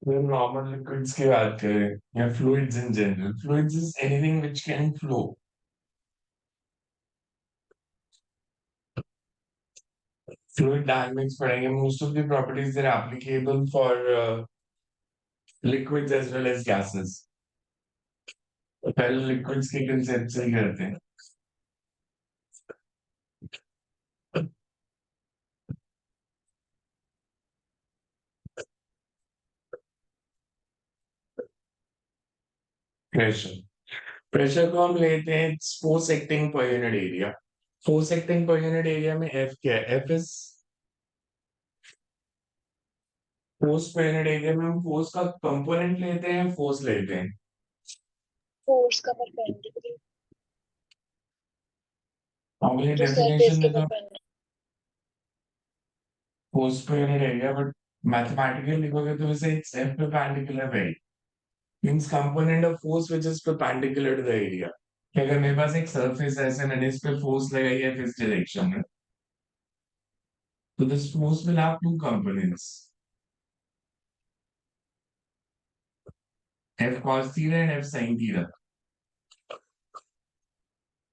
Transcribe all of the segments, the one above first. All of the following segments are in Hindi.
When normal liquids की बात करें या fluids in general, fluids is anything which can flow. Fluid dynamics पढ़ेंगे. Most of the properties that are applicable for liquids as well as gases. तो पहले liquids के concept से ही करते हैं. Pressure. Pressure को हम लेते हैं force acting per unit area. Force acting per unit area में F क्या है? F is force per unit area में हम force का component लेते हैं, force लेते हैं. फोर्स का परपेंडिकुलर Normally जो सरफेस definition के में तो perpendicular force per unit area, but mathematically लिखोगे तो इसे it's F perpendicular by means component of force which is perpendicular to the area. कि अगर मेरे पास एक surface है ऐसे मैंने इस पे force लगाई है इस direction में, तो this force will have two components, F cos theta and F sin theta.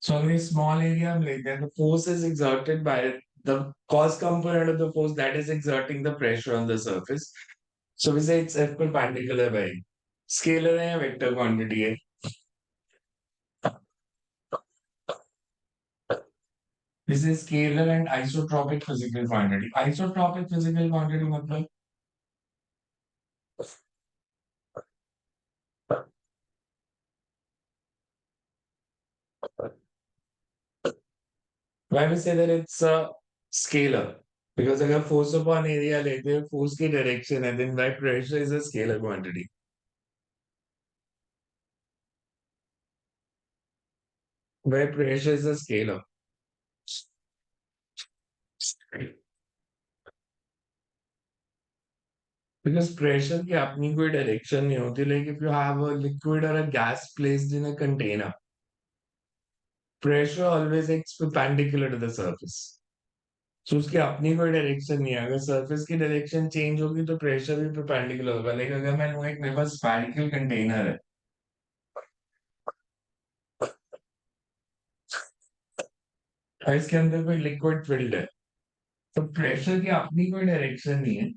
So अगर ये small area हम लेते हैं, the force is exerted by the cos component of the force that is exerting the pressure on the surface. So we say it's F perpendicular by scalar है या vector quantity है. This is scalar and isotropic physical quantity. Isotropic physical quantity मतलब why we say that it's a scalar because अगर force upon area लेते हैं force की direction है then by pressure is a scalar quantity. By pressure is a scalar. Because pressure की अपनी कोई direction नहीं होती. Like if you have a liquid or a gas placed in a container, pressure always is perpendicular to the surface. So उसकी अपनी कोई डायरेक्शन नहीं है. अगर सरफेस की डायरेक्शन चेंज होगी तो प्रेशर भी परपेंडिकुलर होगा. लेकिन अगर मैं लूँ एक मेरे पास स्फेरिकल कंटेनर है और इसके अंदर कोई लिक्विड फिल्ड है तो प्रेशर की अपनी कोई डायरेक्शन नहीं है.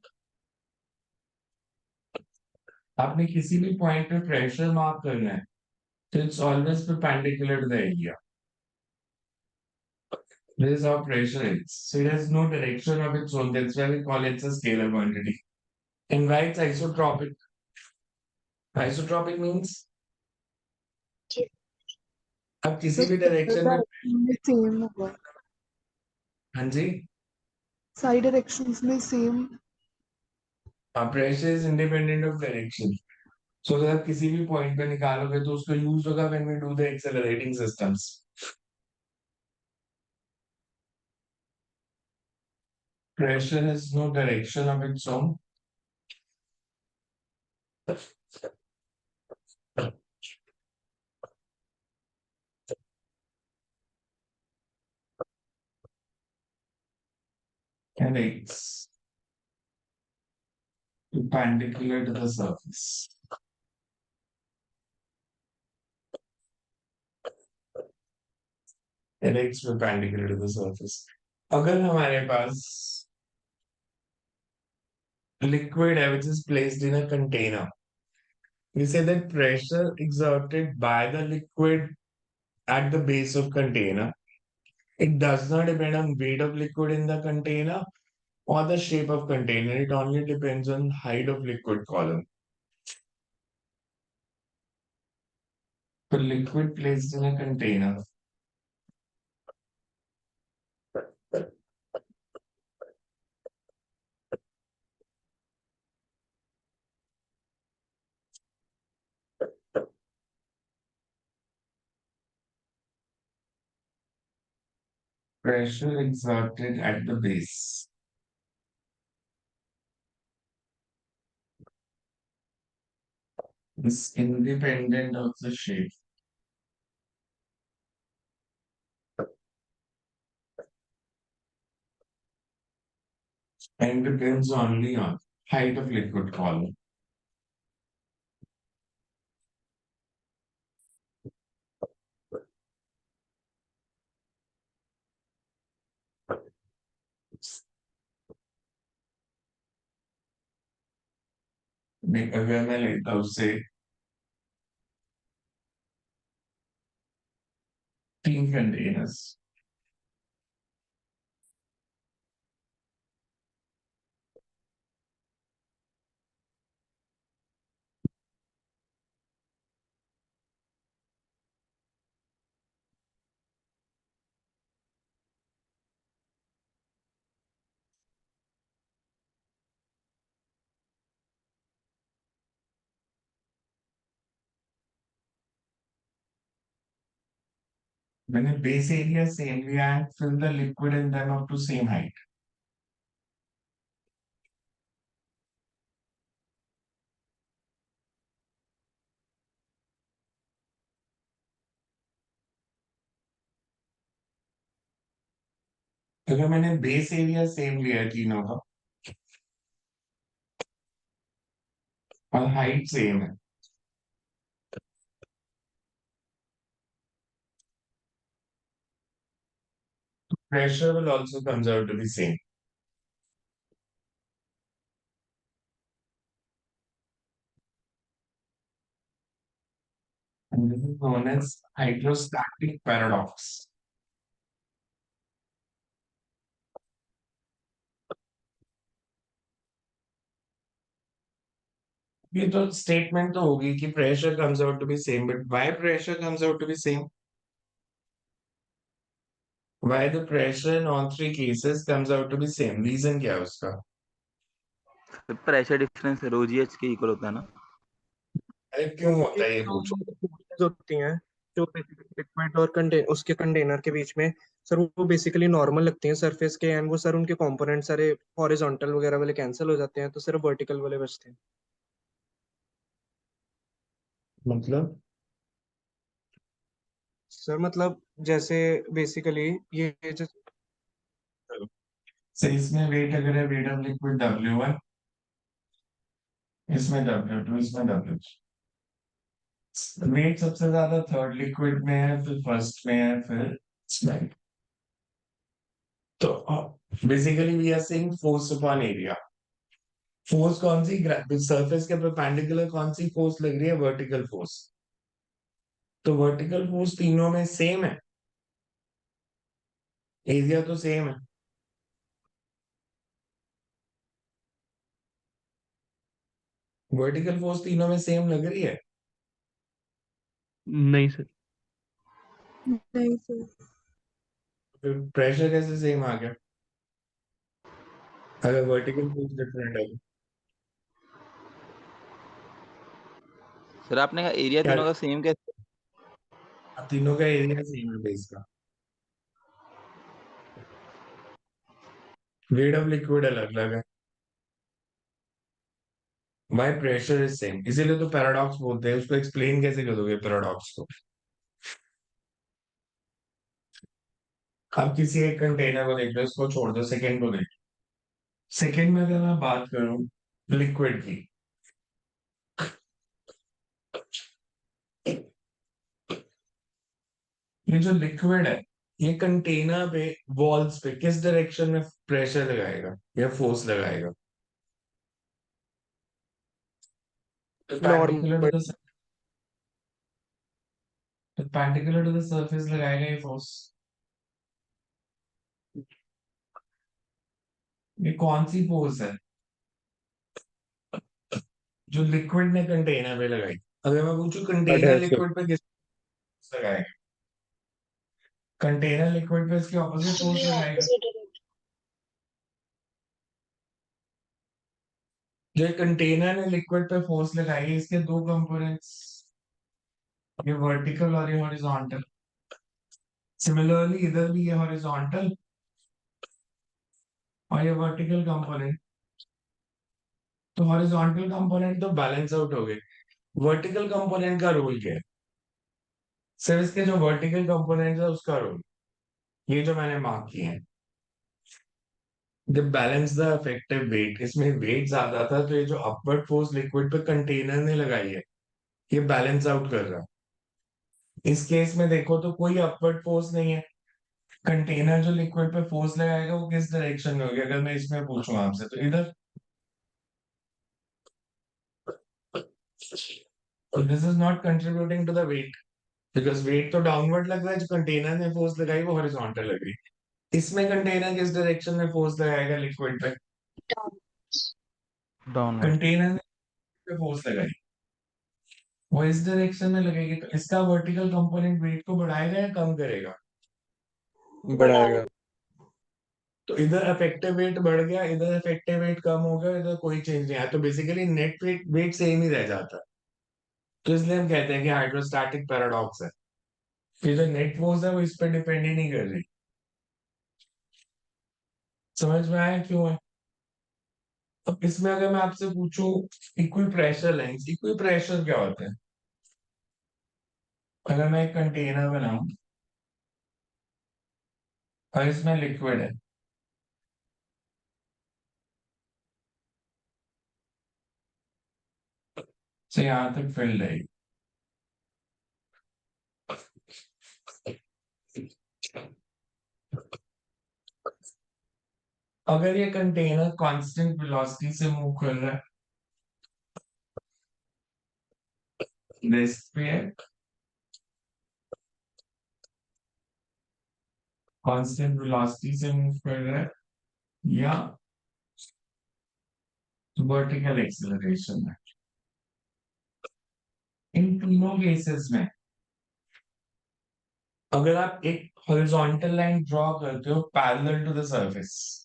आपने किसी भी पॉइंट पे प्रेशर मार्क करना है तो it's always perpendicular to the area. This is how pressure is. So it has no direction of its own. That's why we call it a scalar quantity. And why it's isotropic? Isotropic means आप किसी भी डायरेक्शन में. में सेम होगा हाँ जी. सारी डायरेक्शंस में same pressure is independent of direction. So अगर आप किसी भी पॉइंट पे निकालोगे तो उसका यूज होगा when we do the accelerating systems. Pressure has no direction of its own. And it's perpendicular to the surface. And it's perpendicular to the surface. अगर हमारे पास liquid है which is placed in a container, we say that pressure exerted by the liquid at the base of container, it does not depend on weight of liquid in the container or the shape of container. It only depends on height of liquid column. The liquid placed in a container. Pressure exerted at the base is independent of the shape and depends only on height of liquid column. अगर मैं लेता हूँ उससे 3 कंटेनर्स, मैंने बेस एरिया सेम लिया है, fill the liquid in them up to same height. अगर मैंने बेस एरिया सेम लिया है तीनों का और हाइट सेम है, pressure will also comes out to be same. And this is known as hydrostatic paradox. ये तो स्टेटमेंट तो होगी कि pressure comes out to be same, but why pressure comes out to be same? Why the pressure in all three cases comes out to be same? Reason क्या है उसका? प्रेशर डिफरेंस रो जी एच के इक्वल होता है ना। अरे क्यों होता है ये जो पूछो? molecules होती हैं जो लिक्विड और उसके कंटेनर के बीच में, सर वो बेसिकली नॉर्मल लगती हैं सरफेस के, एंड वो सर उनके कंपोनेंट सारे हॉरिजॉन्टल वगैरह वाले कैंसिल हो जाते हैं, तो सिर्फ वर्टिकल वाले बचते हैं। मतलब सर मतलब जैसे बेसिकली ये जो से इसमें वेट अगर है, वेट ऑफ लिक्विड W1, इसमें W2, इसमें W3। वेट सबसे ज्यादा थर्ड लिक्विड में है, फिर फर्स्ट में है, फिर इसमें। तो basically we are saying force upon area. Force कौन सी, सरफेस के परपेंडिकुलर कौन सी फोर्स लग रही है? Vertical force. तो वर्टिकल फोर्स तीनों में सेम है, एरिया तो सेम है। वर्टिकल फोर्स तीनों में सेम लग रही है। नहीं सर। नहीं सर। फिर प्रेशर कैसे सेम आ गया अगर वर्टिकल फोर्स डिफरेंट है? सर आपने कहा एरिया क्या तीनों का सेम कैसे? तीनों का एरिया सेम है बेस का, वेट ऑफ लिक्विड अलग अलग है, वाई प्रेशर इज सेम, इसीलिए तो पैराडॉक्स बोलते हैं। उसको एक्सप्लेन कैसे करोगे पैराडॉक्स को? आप किसी एक कंटेनर को देख लो, इसको छोड़ दो, सेकंड को देख। सेकंड में अगर मैं बात करूं लिक्विड की, ये जो लिक्विड है, ये कंटेनर पे, वॉल्स पे किस डायरेक्शन में प्रेशर लगाएगा या फोर्स लगाएगा? perpendicular normal. to the perpendicular to the surface लगाएगा ये फोर्स। ये कौन सी फोर्स है जो लिक्विड ने कंटेनर पे लगाई? अगर मैं पूछूं कंटेनर एडहेसिव। लिक्विड पे किस फोर्स लगाएगा, कंटेनर लिक्विड पे इसके ऑपोजिट फोर्स लगाएगा। जो कंटेनर ने लिक्विड पे फोर्स लगाई है, इसके दो कंपोनेंट्स, ये वर्टिकल और ये हॉरिजॉन्टल। सिमिलरली इधर भी ये हॉरिजॉन्टल और ये वर्टिकल कंपोनेंट। तो हॉरिजॉन्टल कंपोनेंट तो बैलेंस आउट हो गए। वर्टिकल कंपोनेंट का रोल क्या है? सिर्फ इसके जो वर्टिकल कंपोनेंट है उसका रोल, ये जो मैंने मार्क किए हैं, जब बैलेंस द इफेक्टिव वेट, इसमें वेट ज्यादा था तो ये जो अपवर्ड फोर्स लिक्विड पे कंटेनर ने लगाई है, ये बैलेंस आउट कर रहा है। इस केस में देखो तो कोई अपवर्ड फोर्स नहीं है। कंटेनर जो लिक्विड पे फोर्स लगाएगा वो किस डायरेक्शन में होगी? अगर मैं इसमें पूछूं आपसे तो इधर। So this is not contributing to the weight because weight तो डाउनवर्ड लग रहा है, जो कंटेनर ने फोर्स लगाई वो हॉरिजॉन्टल लग रही है। इसमें कंटेनर किस डायरेक्शन में फोर्स लगाएगा लिक्विड पे? डाउनवर्ड। कंटेनर ने फोर्स लगाई वो इस डायरेक्शन में लगेगी, तो इसका वर्टिकल कंपोनेंट वेट को बढ़ाएगा या कम करेगा? बढ़ाएगा। तो इधर इफेक्टिव वेट बढ़ गया, इधर इफेक्टिव वेट कम हो गया, इधर कोई चेंज नहीं आया, तो बेसिकली नेट वेट सेम ही रह जाता। तो इसलिए हम कहते हैं कि हाइड्रोस्टैटिक पैराडॉक्स है। फिर जो नेट फोर्स है वो इस पर डिपेंड ही नहीं कर रही। समझ में आया क्यों है? अब इसमें अगर मैं आपसे पूछूं equal pressure lines, equal pressure क्या होता है? अगर मैं एक कंटेनर बनाऊं और इसमें लिक्विड है, से यहां तक फिल्ड है, अगर ये कंटेनर कांस्टेंट वेलोसिटी से मूव कर रहा है, रेस्ट पे है, कांस्टेंट वेलोसिटी से मूव कर रहा है, या वर्टिकल एक्सेलरेशन है, इन तीनों केसेस में अगर आप एक हॉरिजॉन्टल लाइन ड्रॉ करते हो parallel to the surface,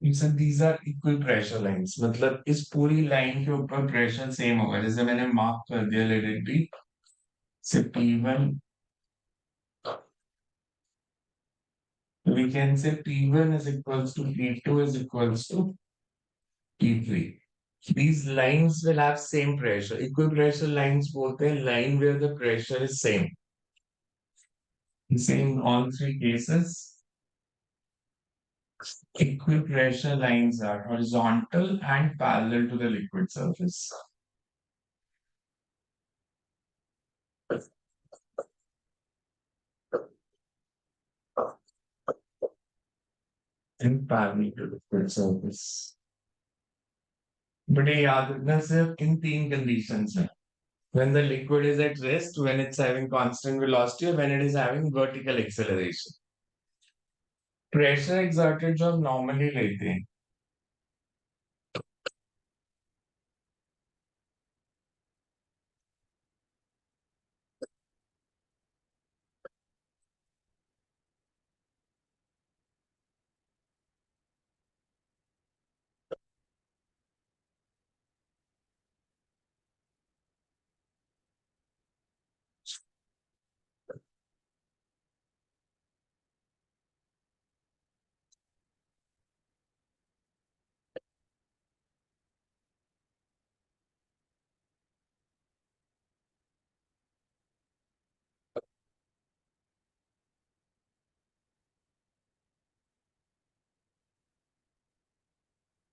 these are equal pressure lines, मतलब इस पूरी लाइन के ऊपर प्रेशर सेम होगा। जैसे मैंने मार्क कर दिया, लेट इट बी से P1, we can say P1 is equals to P2 is equals to P3. These lines will have same pressure. Equal pressure lines बोलते हैं line where the pressure is same. Same in all three cases. Equal pressure lines are horizontal and parallel to the liquid surface. And parallel to the liquid surface. But ये याद रखना सिर्फ इन तीन conditions में. When the liquid is at rest, when it's having constant velocity, or when it is having vertical acceleration. Pressure exerted जो हम normally लेते हैं,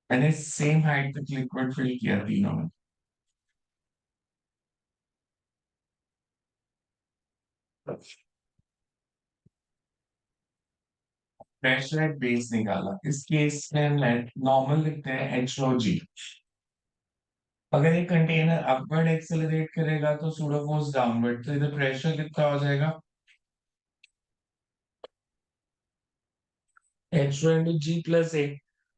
मैंने सेम हाइट तक लिक्विड फिल किया तीनों में, प्रेशर एट बेस निकाला। इस केस में हम नॉर्मल लिखते हैं एच रो जी। अगर ये कंटेनर अपवर्ड एक्सेलरेट करेगा तो सूडो फोर्स डाउनवर्ड, तो इधर प्रेशर कितना हो जाएगा? H rho into G plus A.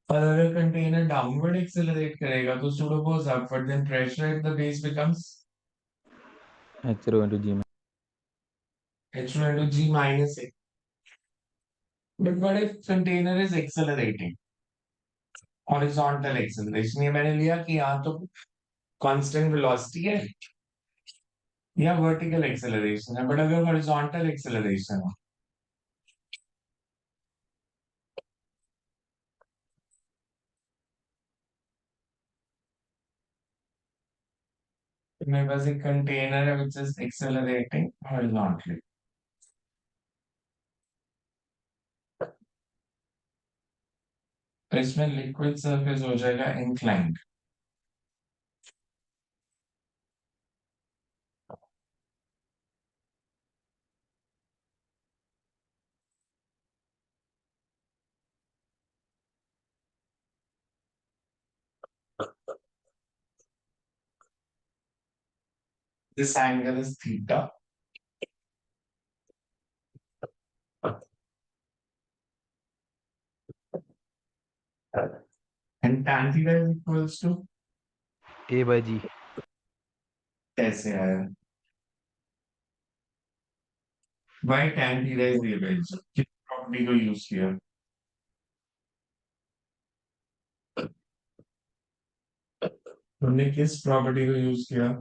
और अगर कंटेनर डाउनवर्ड एक्सेलरेट करेगा तो pseudo force upward, then pressure at the base becomes H rho into G में H rho into G minus A. But what if container is accelerating? Horizontal acceleration, ये मैंने लिया कि यहाँ तो कांस्टेंट वेलोसिटी है या वर्टिकल एक्सेलरेशन है, बट अगर हॉरिजॉन्टल एक्सेलरेशन है, तो मेरे पास एक कंटेनर है व्हिच इज एक्सेलरेटिंग हॉरिजॉन्टली, तो इसमें लिक्विड सरफेस हो जाएगा inclined. This angle is theta. And tan theta is equals to A/G. कैसे आया? Why tan theta is A by G? किस प्रॉपर्टी को यूज किया? तुमने किस प्रॉपर्टी को यूज किया?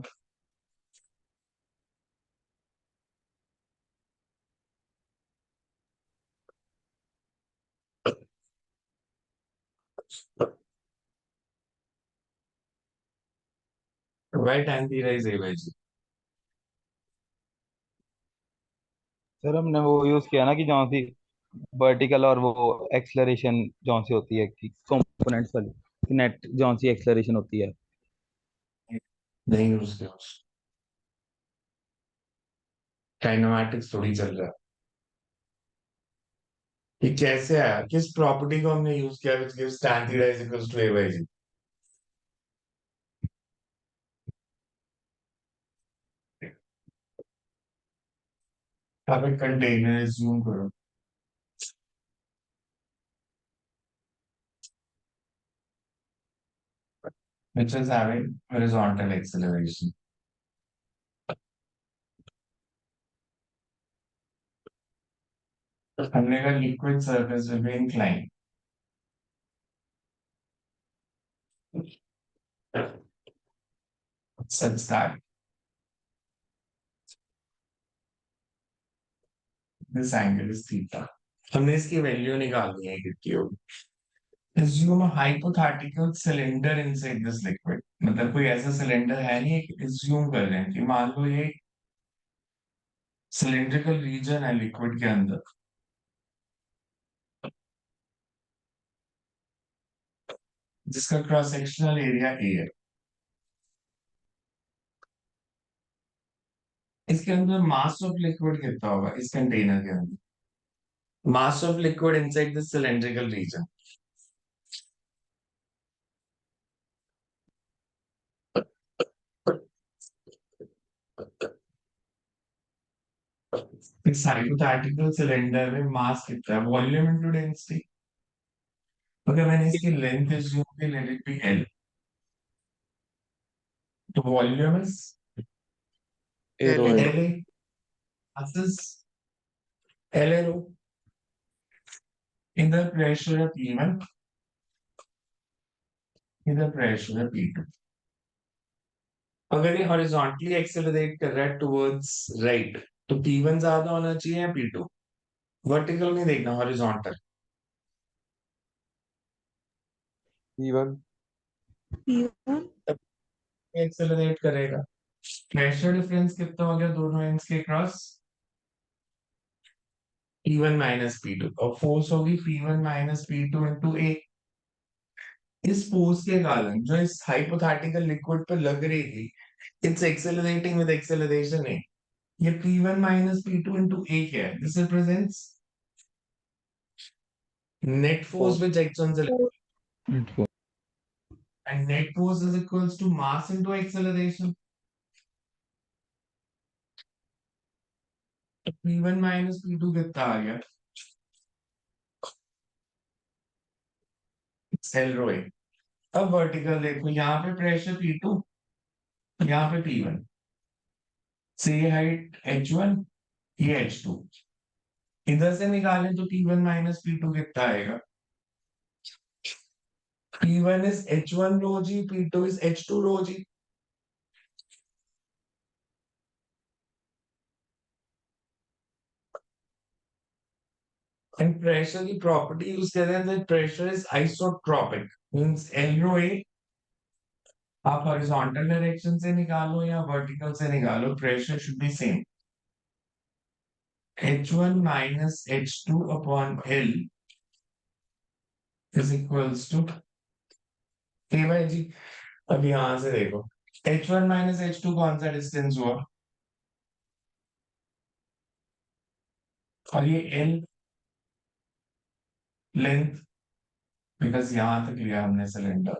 Why tan theta is A by G? Sir हमने वो यूज किया ना कि जौन सी वर्टिकल और वो एक्सलरेशन जौन सी होती है कि कंपोनेंट्स वाली नेट जौन सी एक्सलरेशन होती है। नहीं यूज किया। काइनेमैटिक्स थोड़ी चल रहा है। ये कैसे आया? किस प्रॉपर्टी को हमने यूज किया which gives tan theta is equals to A by G? अब एक कंटेनर assume करो which is having horizontal acceleration. हमने कहा liquid surface will be inclined. Such that this angle is theta. हमने इसकी वैल्यू निकालनी है कितनी होगी? Assume a hypothetical cylinder inside this liquid. मतलब कोई ऐसा सिलेंडर है नहीं, एक assume कर रहे हैं कि मान लो ये सिलेंड्रिकल रीजन है लिक्विड के अंदर, जिसका क्रॉस सेक्शनल एरिया ए है। इसके अंदर मास ऑफ लिक्विड कितना होगा इस कंटेनर के अंदर? Mass of liquid inside the cylindrical region इस हाइपोथेटिकल सिलेंडर में मास कितना है? Volume into density. अगर मैंने इसकी लेंथ एज्यूम की, लेट इट बी एल, तो volume is L L into A, masses L A rho, इधर प्रेशर है P1, इधर प्रेशर है P2। अगर ये हॉरिजॉन्टली एक्सेलरेट कर रहा है टुवर्ड्स राइट, तो P1 ज्यादा होना चाहिए या P2? वर्टिकल नहीं देखना, हॉरिजॉन्टल। P1। P1 एक्सेलरेट करेगा। प्रेशर डिफरेंस कितना हो गया दोनों एंड्स के क्रॉस? P1 माइनस P2, और फोर्स होगी P1 माइनस P2 इंटू ए। इस फोर्स के कारण जो इस हाइपोथेटिकल लिक्विड पर लग रही थी, इट्स एक्सेलरेटिंग विद एक्सेलरेशन ए। ये P1 माइनस P2 इंटू ए क्या है? This represents net force force. which acts on the and net force is equals to mass into acceleration. P1 minus P2 कितना आ गया? एल रो ए। अब वर्टिकल देखो, यहाँ पे प्रेशर P2, यहाँ पे P1, से ये हाइट H1, ये H2। इधर से निकालें तो P1 माइनस P2 कितना आएगा? P1 is H1 rho g, P2 is H2 rho g. And pressure की प्रॉपर्टी यूज कर रहे हैं, that pressure is isotropic, means L rho A आप हॉरिजॉन्टल डायरेक्शन से निकालो या वर्टिकल से निकालो, pressure should be same. H1 minus H2 upon L is equals to A by G। अब यहां से देखो, H1 minus H2 कौन सा डिस्टेंस हुआ? और ये L लेंथ, बिकॉज यहां तक लिया हमने सिलेंडर।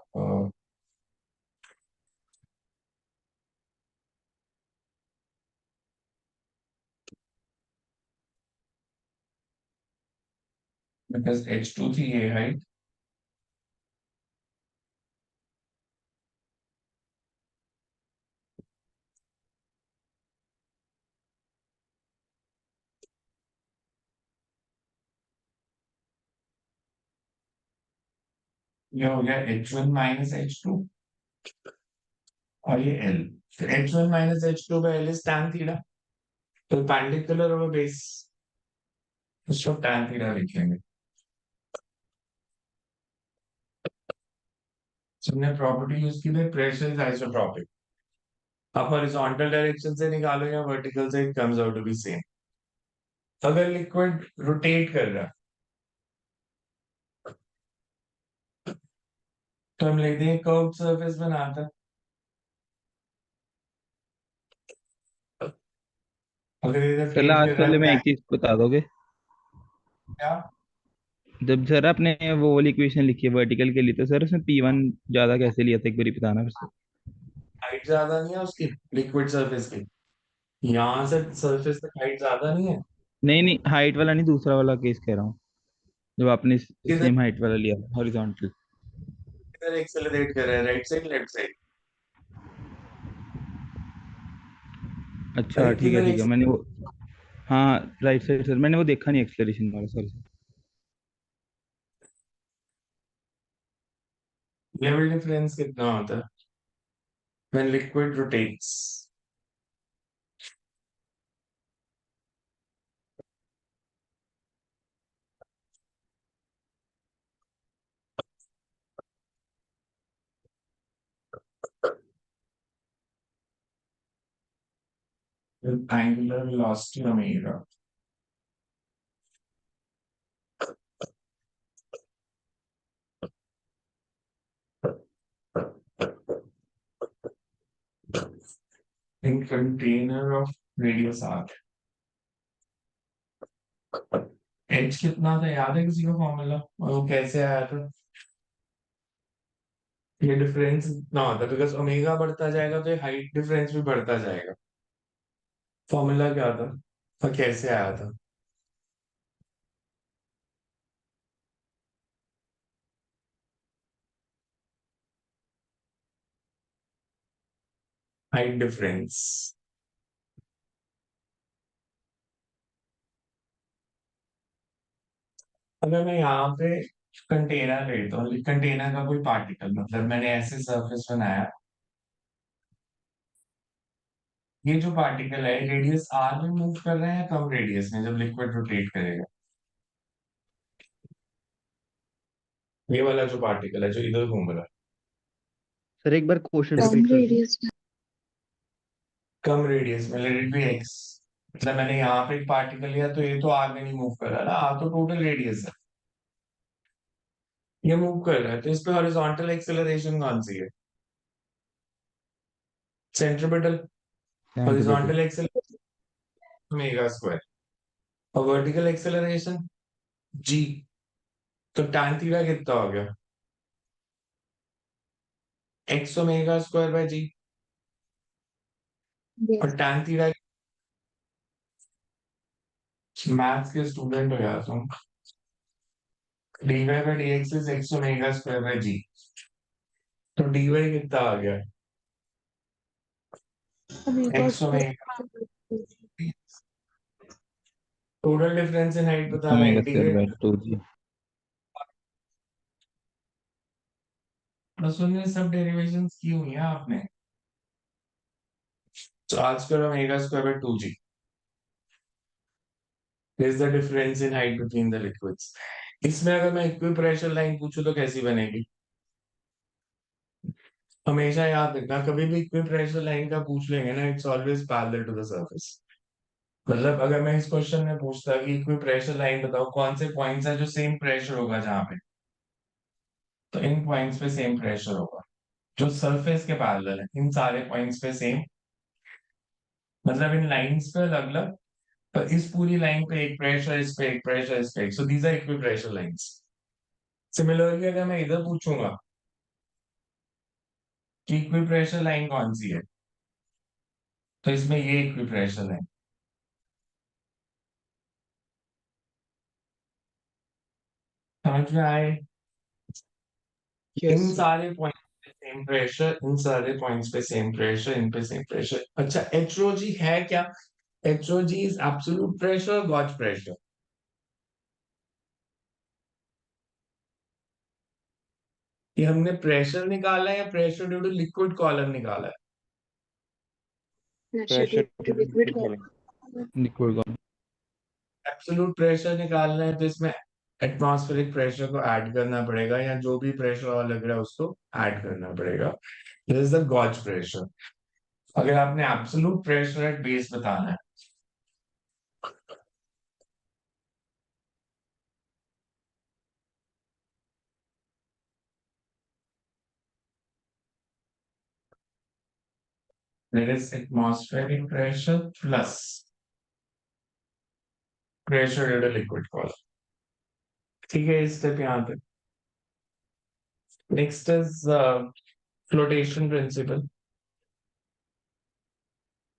बिकॉज H2 थी ये हाइट, ये हो गया H1 माइनस H2 और ये L। तो H1 minus H2 by L is tan theta, perpendicular over base, उसको tan थीटा लिखेंगे। So, हमने प्रॉपर्टी यूज की थी प्रेशर इज आइसोट्रॉपिक। अब हॉरिजॉन्टल डायरेक्शन से निकालो या वर्टिकल से, it comes out to be same. अगर लिक्विड रोटेट कर रहा है तो हम लेते हैं कर्व्ड सरफेस बनाता है। अगर इधर सर रोटेट कर लास्ट रहा वाले है में एक tan, चीज बता दोगे, क्या जब सर आपने वो वाली इक्वेशन लिखी है वर्टिकल के लिए, तो सर उसमें P1 ज्यादा कैसे लिया था, एक बार बताना फिर से। हाइट ज्यादा नहीं है उसकी लिक्विड सरफेस की, यहाँ से सरफेस तक हाइट ज्यादा नहीं है। नहीं नहीं, हाइट वाला नहीं, दूसरा वाला केस कह रहा हूँ, जब आपने किधर सेम हाइट वाला लिया हॉरिजॉन्टल। किधर एक्सेलरेट कर रहा है, राइट साइड लेफ्ट साइड? अच्छा अरे ठीक है किधर ठीक है, मैंने वो, हाँ राइट साइड सर, मैंने वो देखा नहीं एक्सलेरेशन वाला सर। लेवल डिफरेंस कितना होता है when liquid rotates? With angular velocity omega. In container of radius r, h कितना था याद है किसी को फॉर्मूला, और वो कैसे आया था? ये डिफरेंस इतना होता है बिकॉज ओमेगा बढ़ता जाएगा तो ये हाइट डिफरेंस भी बढ़ता जाएगा। फॉर्मूला क्या था और कैसे आया था? Height difference. अगर मैं यहाँ पे कंटेनर लेता हूँ, कंटेनर का कोई पार्टिकल, मतलब मैंने ऐसे सरफेस बनाया, ये जो पार्टिकल है रेडियस आर में मूव कर रहे हैं कम रेडियस में जब लिक्विड रोटेट करेगा? ये वाला जो पार्टिकल है जो इधर घूम रहा है, सर एक बार क्वेश्चन इस कम रिपीट कर दो। रेडियस में। कम रेडियस में, लेट इट बी एक्स। मतलब मैंने यहाँ पे एक पार्टिकल लिया तो ये तो आर में नहीं मूव कर रहा ना, आर तो टोटल रेडियस है, ये मूव कर रहा है, तो इस पे हॉरिजॉन्टल एक्सेलरेशन कौन सी है? Centripetal. Centimetre. Horizontal acceleration omega square और वर्टिकल एक्सेलरेशन जी। तो tan थीटा कितना हो गया? X omega square by G. Yes. और tan थीटा, मैथ्स के स्टूडेंट हो यार तुम। dy by dx is X omega square by G. तो dy कितना आ गया? Omega X square. Omega. Total difference in height बताना है, omega square integrate. Bye 2g। बस उनमें सब डेरिवेशंस की हुई हैं आपने। So r square omega square by 2g is the difference in height between the liquids. इसमें अगर मैं इक्वी प्रेशर लाइन पूछूं तो कैसी बनेगी? हमेशा याद रखना, कभी भी इक्वी प्रेशर लाइन का पूछ लेंगे ना, it's always parallel to the surface. मतलब अगर मैं इस क्वेश्चन में पूछता कि इक्वी प्रेशर लाइन बताओ कौन से पॉइंट्स है जो सेम प्रेशर होगा जहां पे, तो इन पॉइंट्स पे सेम प्रेशर होगा जो सरफेस के पैरेलल है, इन सारे पॉइंट्स पे सेम, मतलब इन लाइंस पे अलग अलग, पर इस पूरी लाइन पे एक प्रेशर, इस पे एक प्रेशर, इस पे एक, so these are equipressure lines. Similarly अगर मैं इधर पूछूंगा कि इक्वी प्रेशर लाइन कौन सी है, तो इसमें ये इक्वी प्रेशर लाइन, समझ में आए? Yes in sir. सारे पॉइंट पे सेम प्रेशर, इन सारे पॉइंट्स पे सेम प्रेशर, इन पे सेम प्रेशर। अच्छा, एचओजी है क्या? HOG is absolute pressure, gauge pressure. ये हमने प्रेशर निकाला है या pressure due to liquid column निकाला है? pressure due to liquid column. Liquid column. Absolute pressure निकालना है तो इसमें एटमॉस्फेरिक प्रेशर को ऐड करना पड़ेगा, या जो भी प्रेशर और लग रहा है उसको ऐड करना पड़ेगा। This is the gauge pressure. अगर आपने एब्सोल्यूट प्रेशर एट बेस बताना है, that is atmospheric pressure plus pressure at a liquid column. ठीक है, इस स्टेप यहाँ पे। Next is flotation principle.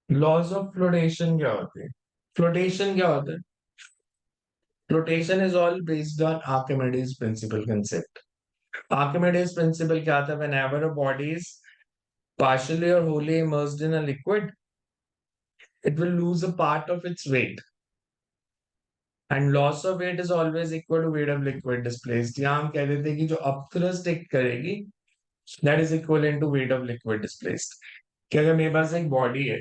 Laws of flotation क्या होते हैं? फ्लोटेशन क्या होता है? Flotation is all based on Archimedes principle concept. Archimedes principle क्या था? whenever a body is partially or wholly immersed in a liquid, it will lose a part of its weight. And loss of weight is always equal to weight of liquid displaced. यहाँ हम कह देते हैं कि जो upthrust एक करेगी, that is equivalent to weight of liquid displaced. कि अगर मेरे पास एक बॉडी है,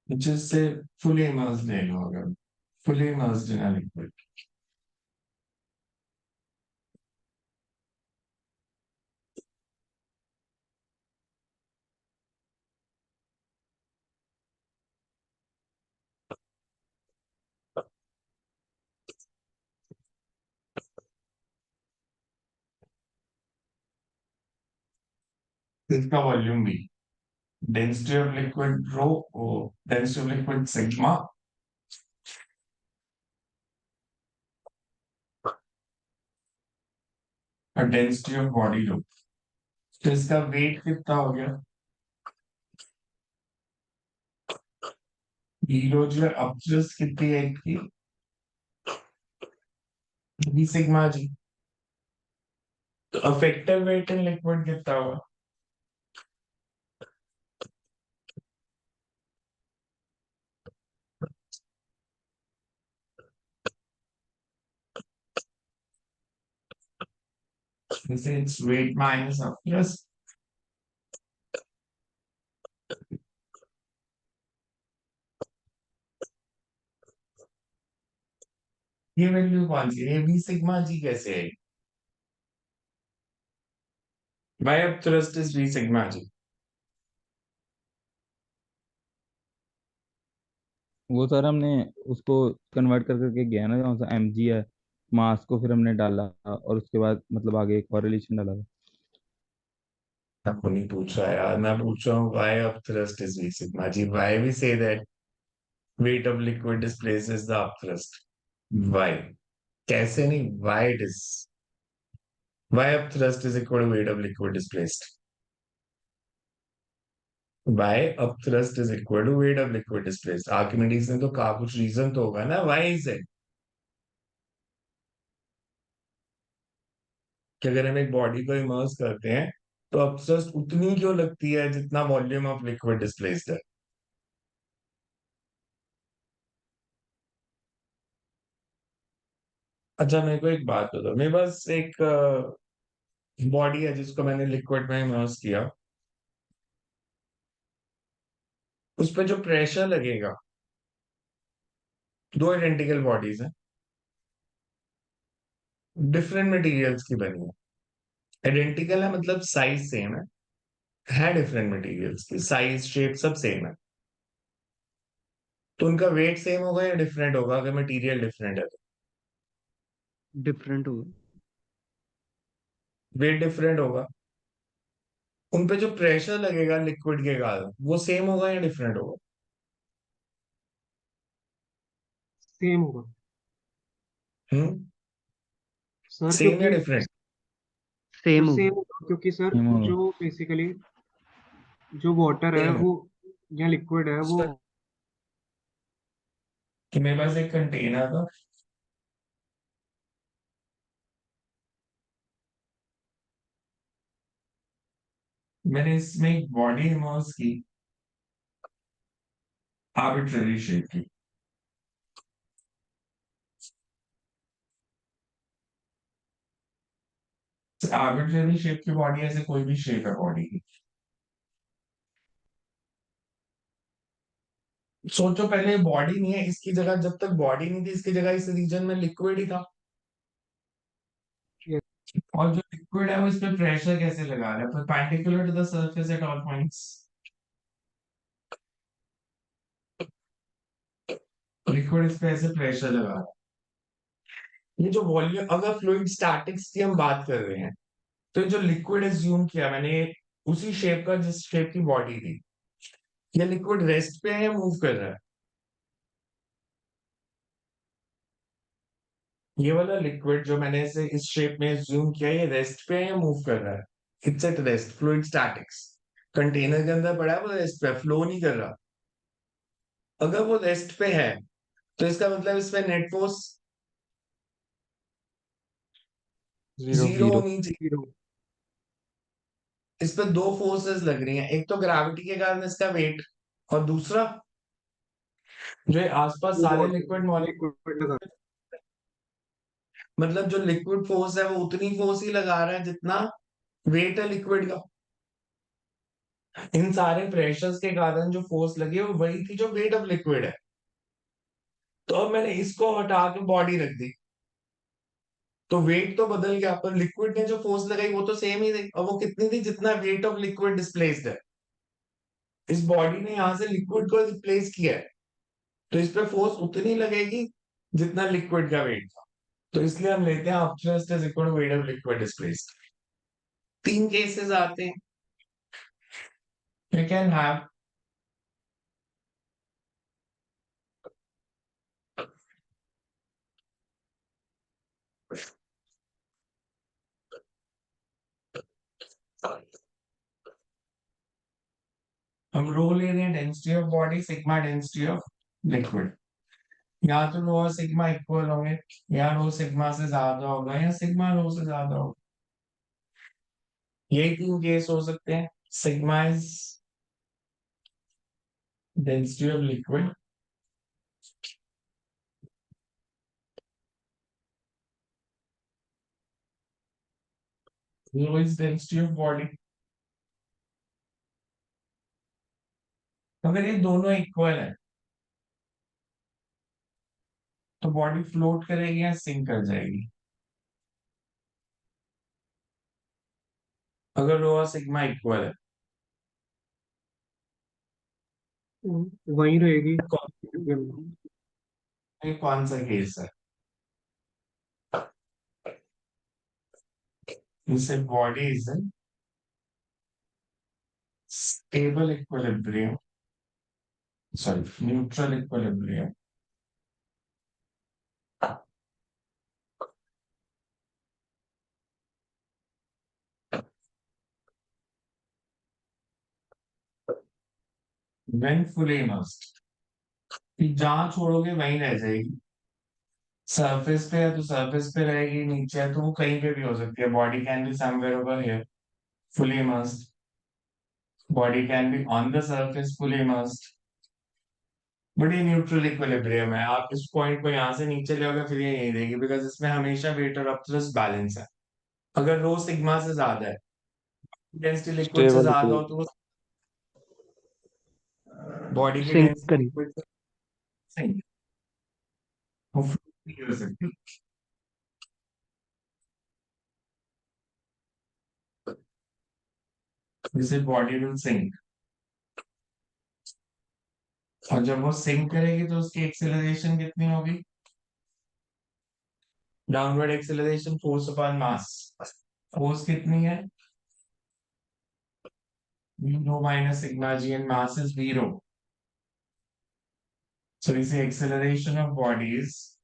जिससे fully immersed नहीं होगा, fully immersed in a liquid. इसका वॉल्यूम भी, density of liquid rho, density of liquid sigma, और डेंसिटी ऑफ बॉडी रो। तो इसका वेट कितना हो गया? हीरो जो अपथ्रस्ट कितनी है इसकी? v sigma G. तो इफेक्टिव वेट इन लिक्विड कितना हुआ? जैसे इट्स वेट माइनस अपथ्रस्ट। ये वैल्यू कौन सी है? v सिग्मा जी कैसे है? y upthrust is v sigma G. वो सर हमने उसको कन्वर्ट कर करके गया ना, जहाँ से mg है मास को, फिर हमने डाला और उसके बाद मतलब आगे एक कॉरिलेशन डाला था। आपको नहीं पूछ रहा यार, मैं पूछ रहा हूँ y upthrust is v sigma ji. why we say that weight of liquid displaces the upthrust? why? कैसे नहीं, why it is? y upthrust is equal to weight of liquid displaced. y upthrust is equal to weight of liquid displaced. Archimedes ने तो कहा, कुछ रीजन तो होगा ना why is it? कि अगर हम एक बॉडी को इमर्स करते हैं तो अपथ्रस्ट उतनी क्यों लगती है जितना वॉल्यूम ऑफ लिक्विड डिस्प्लेस्ड है? अच्छा, मेरे को एक बात बताओ, मेरे पास एक बॉडी है जिसको मैंने लिक्विड में इमर्स किया, उस पर जो प्रेशर लगेगा, दो आइडेंटिकल बॉडीज हैं, डिफरेंट मटेरियल्स की बनी है। आइडेंटिकल है मतलब साइज सेम है डिफरेंट मटेरियल्स की, साइज शेप सब सेम है, तो उनका वेट सेम होगा या डिफरेंट होगा अगर मटेरियल डिफरेंट है तो? डिफरेंट होगा। वेट डिफरेंट होगा। उन पे जो प्रेशर लगेगा लिक्विड के कारण वो सेम होगा या डिफरेंट होगा? सेम होगा सर, सेम या क्योंकि डिफरेंट? सेम सेम होगा। होगा, क्योंकि सर Same होगा। जो बेसिकली जो वाटर है सेम वो या लिक्विड है वो। कि मेरे पास एक कंटेनर था, मैंने इसमें एक बॉडी इमर्स की आर्बिट्ररी शेप की। आर्बिट्ररी शेप की बॉडी ऐसे कोई भी शेप है बॉडी की। सोचो पहले बॉडी नहीं है, इसकी जगह जब तक बॉडी नहीं थी इसकी जगह इस रीजन में लिक्विड ही था। Yes. और जो लिक्विड है वो इस पे प्रेशर कैसे लगा रहा है? Perpendicular to the surface at all points. Liquid इस पे ऐसे प्रेशर लगा रहा है। ये जो वॉल्यूम, अगर फ्लूइड स्टैटिक्स की हम बात कर रहे हैं तो ये जो लिक्विड एज्यूम किया मैंने उसी शेप का जिस शेप की बॉडी थी, ये लिक्विड रेस्ट पे है या मूव कर रहा है? ये वाला लिक्विड जो मैंने इसे इस शेप में जूम किया, ये रेस्ट पे है या मूव कर रहा है? It's at rest, fluid statics. Container के अंदर पड़ा है, वो रेस्ट पे, फ्लो नहीं कर रहा। अगर वो रेस्ट पे है तो इसका मतलब इसमें नेट फोर्स जीरो। जीरो होनी चाहिए। जीरो। इस पे दो फोर्सेस लग रही हैं, एक तो ग्रेविटी के कारण इसका वेट, और दूसरा जो ये आसपास वो सारे वाटर लिक्विड लिक्विड लगा। मॉलिक्यूल, मतलब जो लिक्विड फोर्स है वो उतनी फोर्स ही लगा रहा है जितना वेट है लिक्विड का। इन सारे प्रेशर्स के कारण जो फोर्स लगी है वो वही थी जो वेट ऑफ लिक्विड है। तो अब मैंने इसको हटा के बॉडी रख दी तो वेट तो बदल गया, पर लिक्विड ने जो फोर्स लगाई वो तो सेम ही थी, और वो कितनी थी? जितना वेट ऑफ लिक्विड डिस्प्लेस्ड है। इस बॉडी ने यहां से लिक्विड को रिप्लेस किया है, तो इस पे फोर्स उतनी लगेगी जितना लिक्विड का वेट था। तो इसलिए हम लेते हैं upthrust is equal to weight of liquid displaced. तीन केसेस आते हैं। यू कैन हैव हम रो ले रहे हैं density of body, sigma density of liquid. या तो रो और सिग्मा इक्वल होंगे, या रो सिग्मा से ज्यादा होगा, या सिग्मा रो से ज्यादा होगा। यही तीन केस हो सकते हैं। Sigma is density of liquid, rho is density of body. अगर ये दोनों इक्वल है तो बॉडी फ्लोट करेगी या सिंक कर जाएगी? अगर रो और सिग्मा इक्वल है वहीं रहेगी। ये कौन सा केस है? जिससे body is in stable equilibrium, sorry neutral equilibrium, when fully immersed. जहां छोड़ोगे वहीं रह जाएगी। सरफेस पे है तो सरफेस पे रहेगी, नीचे है तो वो कहीं पे भी हो सकती है। Body can be somewhere over here fully immersed, body can be on the surface fully immersed. But ये न्यूट्रल इक्विलिब्रियम है, आप इस पॉइंट को यहाँ से नीचे ले फिर ये यहीं रहेगी, बिकॉज इसमें हमेशा वेट और अपथ्रस्ट बैलेंस है। अगर रो सिग्मा से ज्यादा है, डेंसिटी लिक्विड से स्टेबल ज्यादा हो इक्विलिब्रियम। तो वो बॉडी की सिंक डेंसिटी करी। लिक्विड से सही है, वो float नहीं कर सकती। जिसे बॉडी विल सिंक, और जब वो सिंक करेगी तो उसकी एक्सेलरेशन कितनी होगी? Downward acceleration, force upon mass. Force कितनी है? v rho minus sigma g, and mass is v rho. So we say acceleration of bodies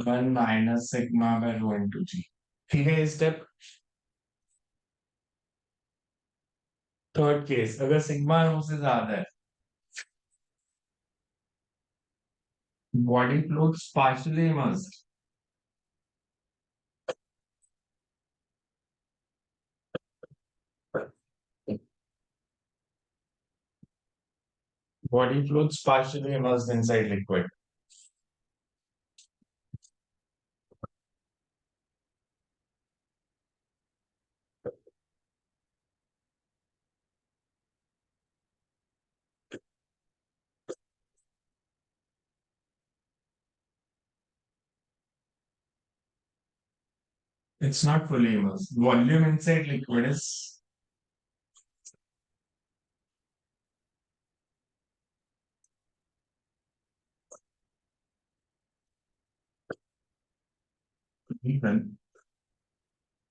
1 minus sigma by rho into g. ठीक है ये स्टेप. थर्ड केस, अगर सिग्मा rho से ज्यादा है, body floats partially immersed. Body floats partially immersed inside liquid. It's not fully immersed. Volume inside liquid is even.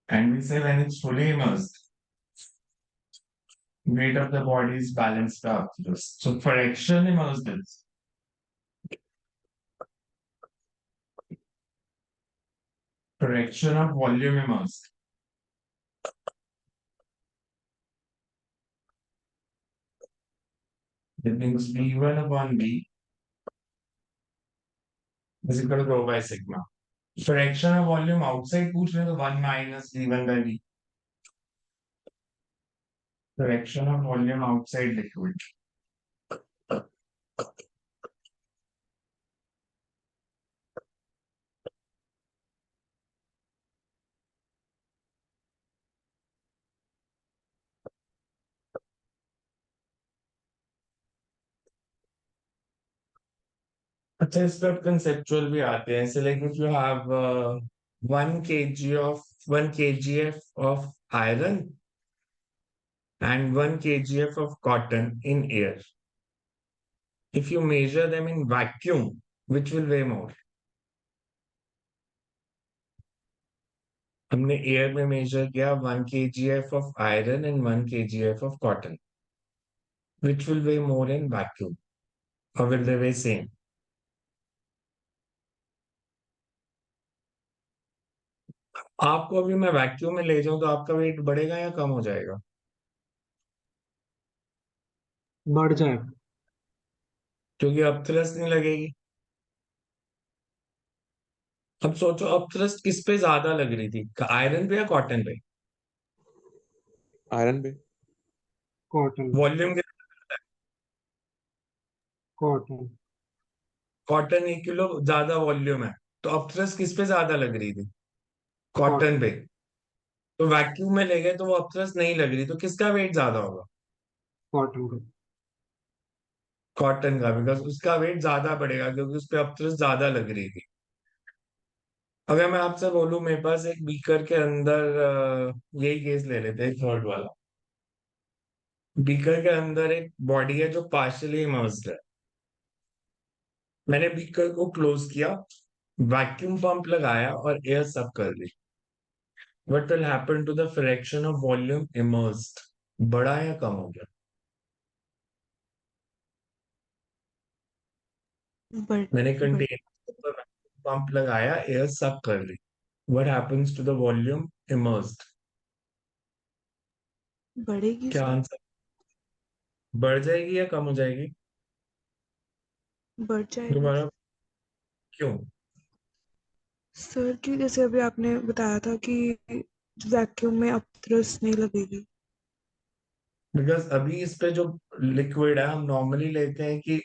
And we say when it's fully immersed, weight of the body is balanced out. So fraction immersed is fraction of volume immersed. That means V1 upon V is equal to rho by sigma. Fraction of volume outside पूछ रहे तो 1 minus V1 by V. Fraction of volume outside liquid. अच्छा इस पर कंसेप्चुअल भी आते हैं. ऐसे like if you have 1 kgf of iron and 1 kgf of cotton in air. If you measure them in vacuum, which will weigh more? हमने एयर में मेजर किया 1 kgf of iron and 1 kgf of cotton. Which will weigh more in vacuum? Or will they weigh same? आपको अभी मैं वैक्यूम में ले जाऊं तो आपका वेट बढ़ेगा या कम हो जाएगा? बढ़ जाएगा. क्योंकि अब थ्रस्ट नहीं लगेगी. अब सोचो अब थ्रस्ट किस पे ज्यादा लग रही थी, आयरन पे या कॉटन पे? आयरन पे. कॉटन. वॉल्यूम के कॉटन. कॉटन 1 किलो ज्यादा वॉल्यूम है, तो अब थ्रस्ट किस पे ज्यादा लग रही थी? कॉटन पे. तो वैक्यूम में ले गए तो वो अब थ्रस्ट नहीं लग रही, तो किसका वेट ज्यादा होगा? कॉटन का. कॉटन का, बिकॉज उसका वेट ज्यादा बढ़ेगा क्योंकि उस पे अब थ्रस्ट ज्यादा लग रही थी. अगर मैं आपसे बोलूं मेरे पास एक बीकर के अंदर यही केस ले लेते हैं, थर्ड वाला. बीकर के अंदर एक बॉडी है जो पार्शियली इमर्स्ड है. मैंने बीकर को क्लोज किया, वैक्यूम पंप लगाया और एयर सक कर दी. What will happen to the fraction of volume immersed? बढ़ा या कम हो गया? मैंने कंटेनर पर पंप लगाया, एयर सक कर ली. What happens to the volume immersed? बढ़ेगी क्या सर. आंसर? बढ़ जाएगी या कम हो जाएगी? बढ़ जाएगी दोबारा क्यों? सर कि जैसे अभी आपने बताया था कि वैक्यूम में अब थ्रस्ट नहीं लगेगी. बिकॉज अभी इस पे जो लिक्विड है हम नॉर्मली लेते हैं कि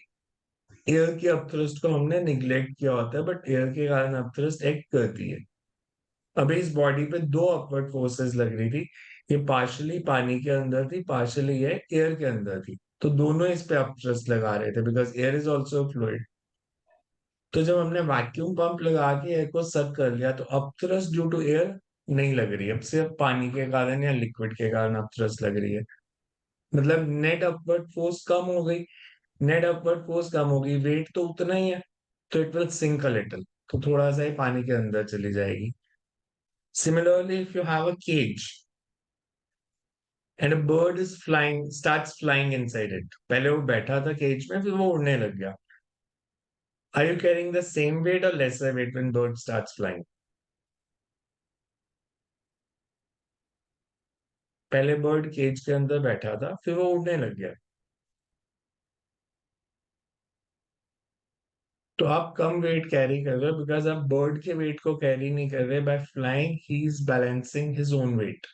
एयर की अपथ्रस्ट को हमने निग्लेक्ट किया होता है, बट एयर के कारण अपथ्रस्ट एक्ट करती है. अभी इस बॉडी पे 2 अपवर्ड फोर्सेस लग रही थी. ये पार्शियली पानी के अंदर थी, पार्शियली ये एयर के अंदर थी, तो दोनों इस पे अपथ्रस्ट लगा रहे थे because air is also fluid. तो जब हमने वैक्यूम पंप लगा के एयर को सक कर लिया तो अपथ्रस्ट ड्यू टू एयर नहीं लग रही, अब सिर्फ पानी के कारण या लिक्विड के कारण अपथ्रस्ट लग रही है. मतलब नेट अपवर्ड फोर्स कम हो गई. नेट अपवर्ड फोर्स कम होगी, वेट तो उतना ही है, तो it will sink a little, तो थोड़ा सा ही पानी के अंदर चली जाएगी. Similarly if you have a cage, and a bird is flying starts flying inside it. पहले वो बैठा था केज में, फिर वो उड़ने लग गया। Are you carrying the same weight और lesser weight when bird starts flying? पहले बर्ड केज के अंदर बैठा था, फिर वो उड़ने लग गया। तो आप कम वेट कैरी कर रहे हो बिकॉज आप बर्ड के वेट को कैरी नहीं कर रहे। By flying he is balancing his own weight.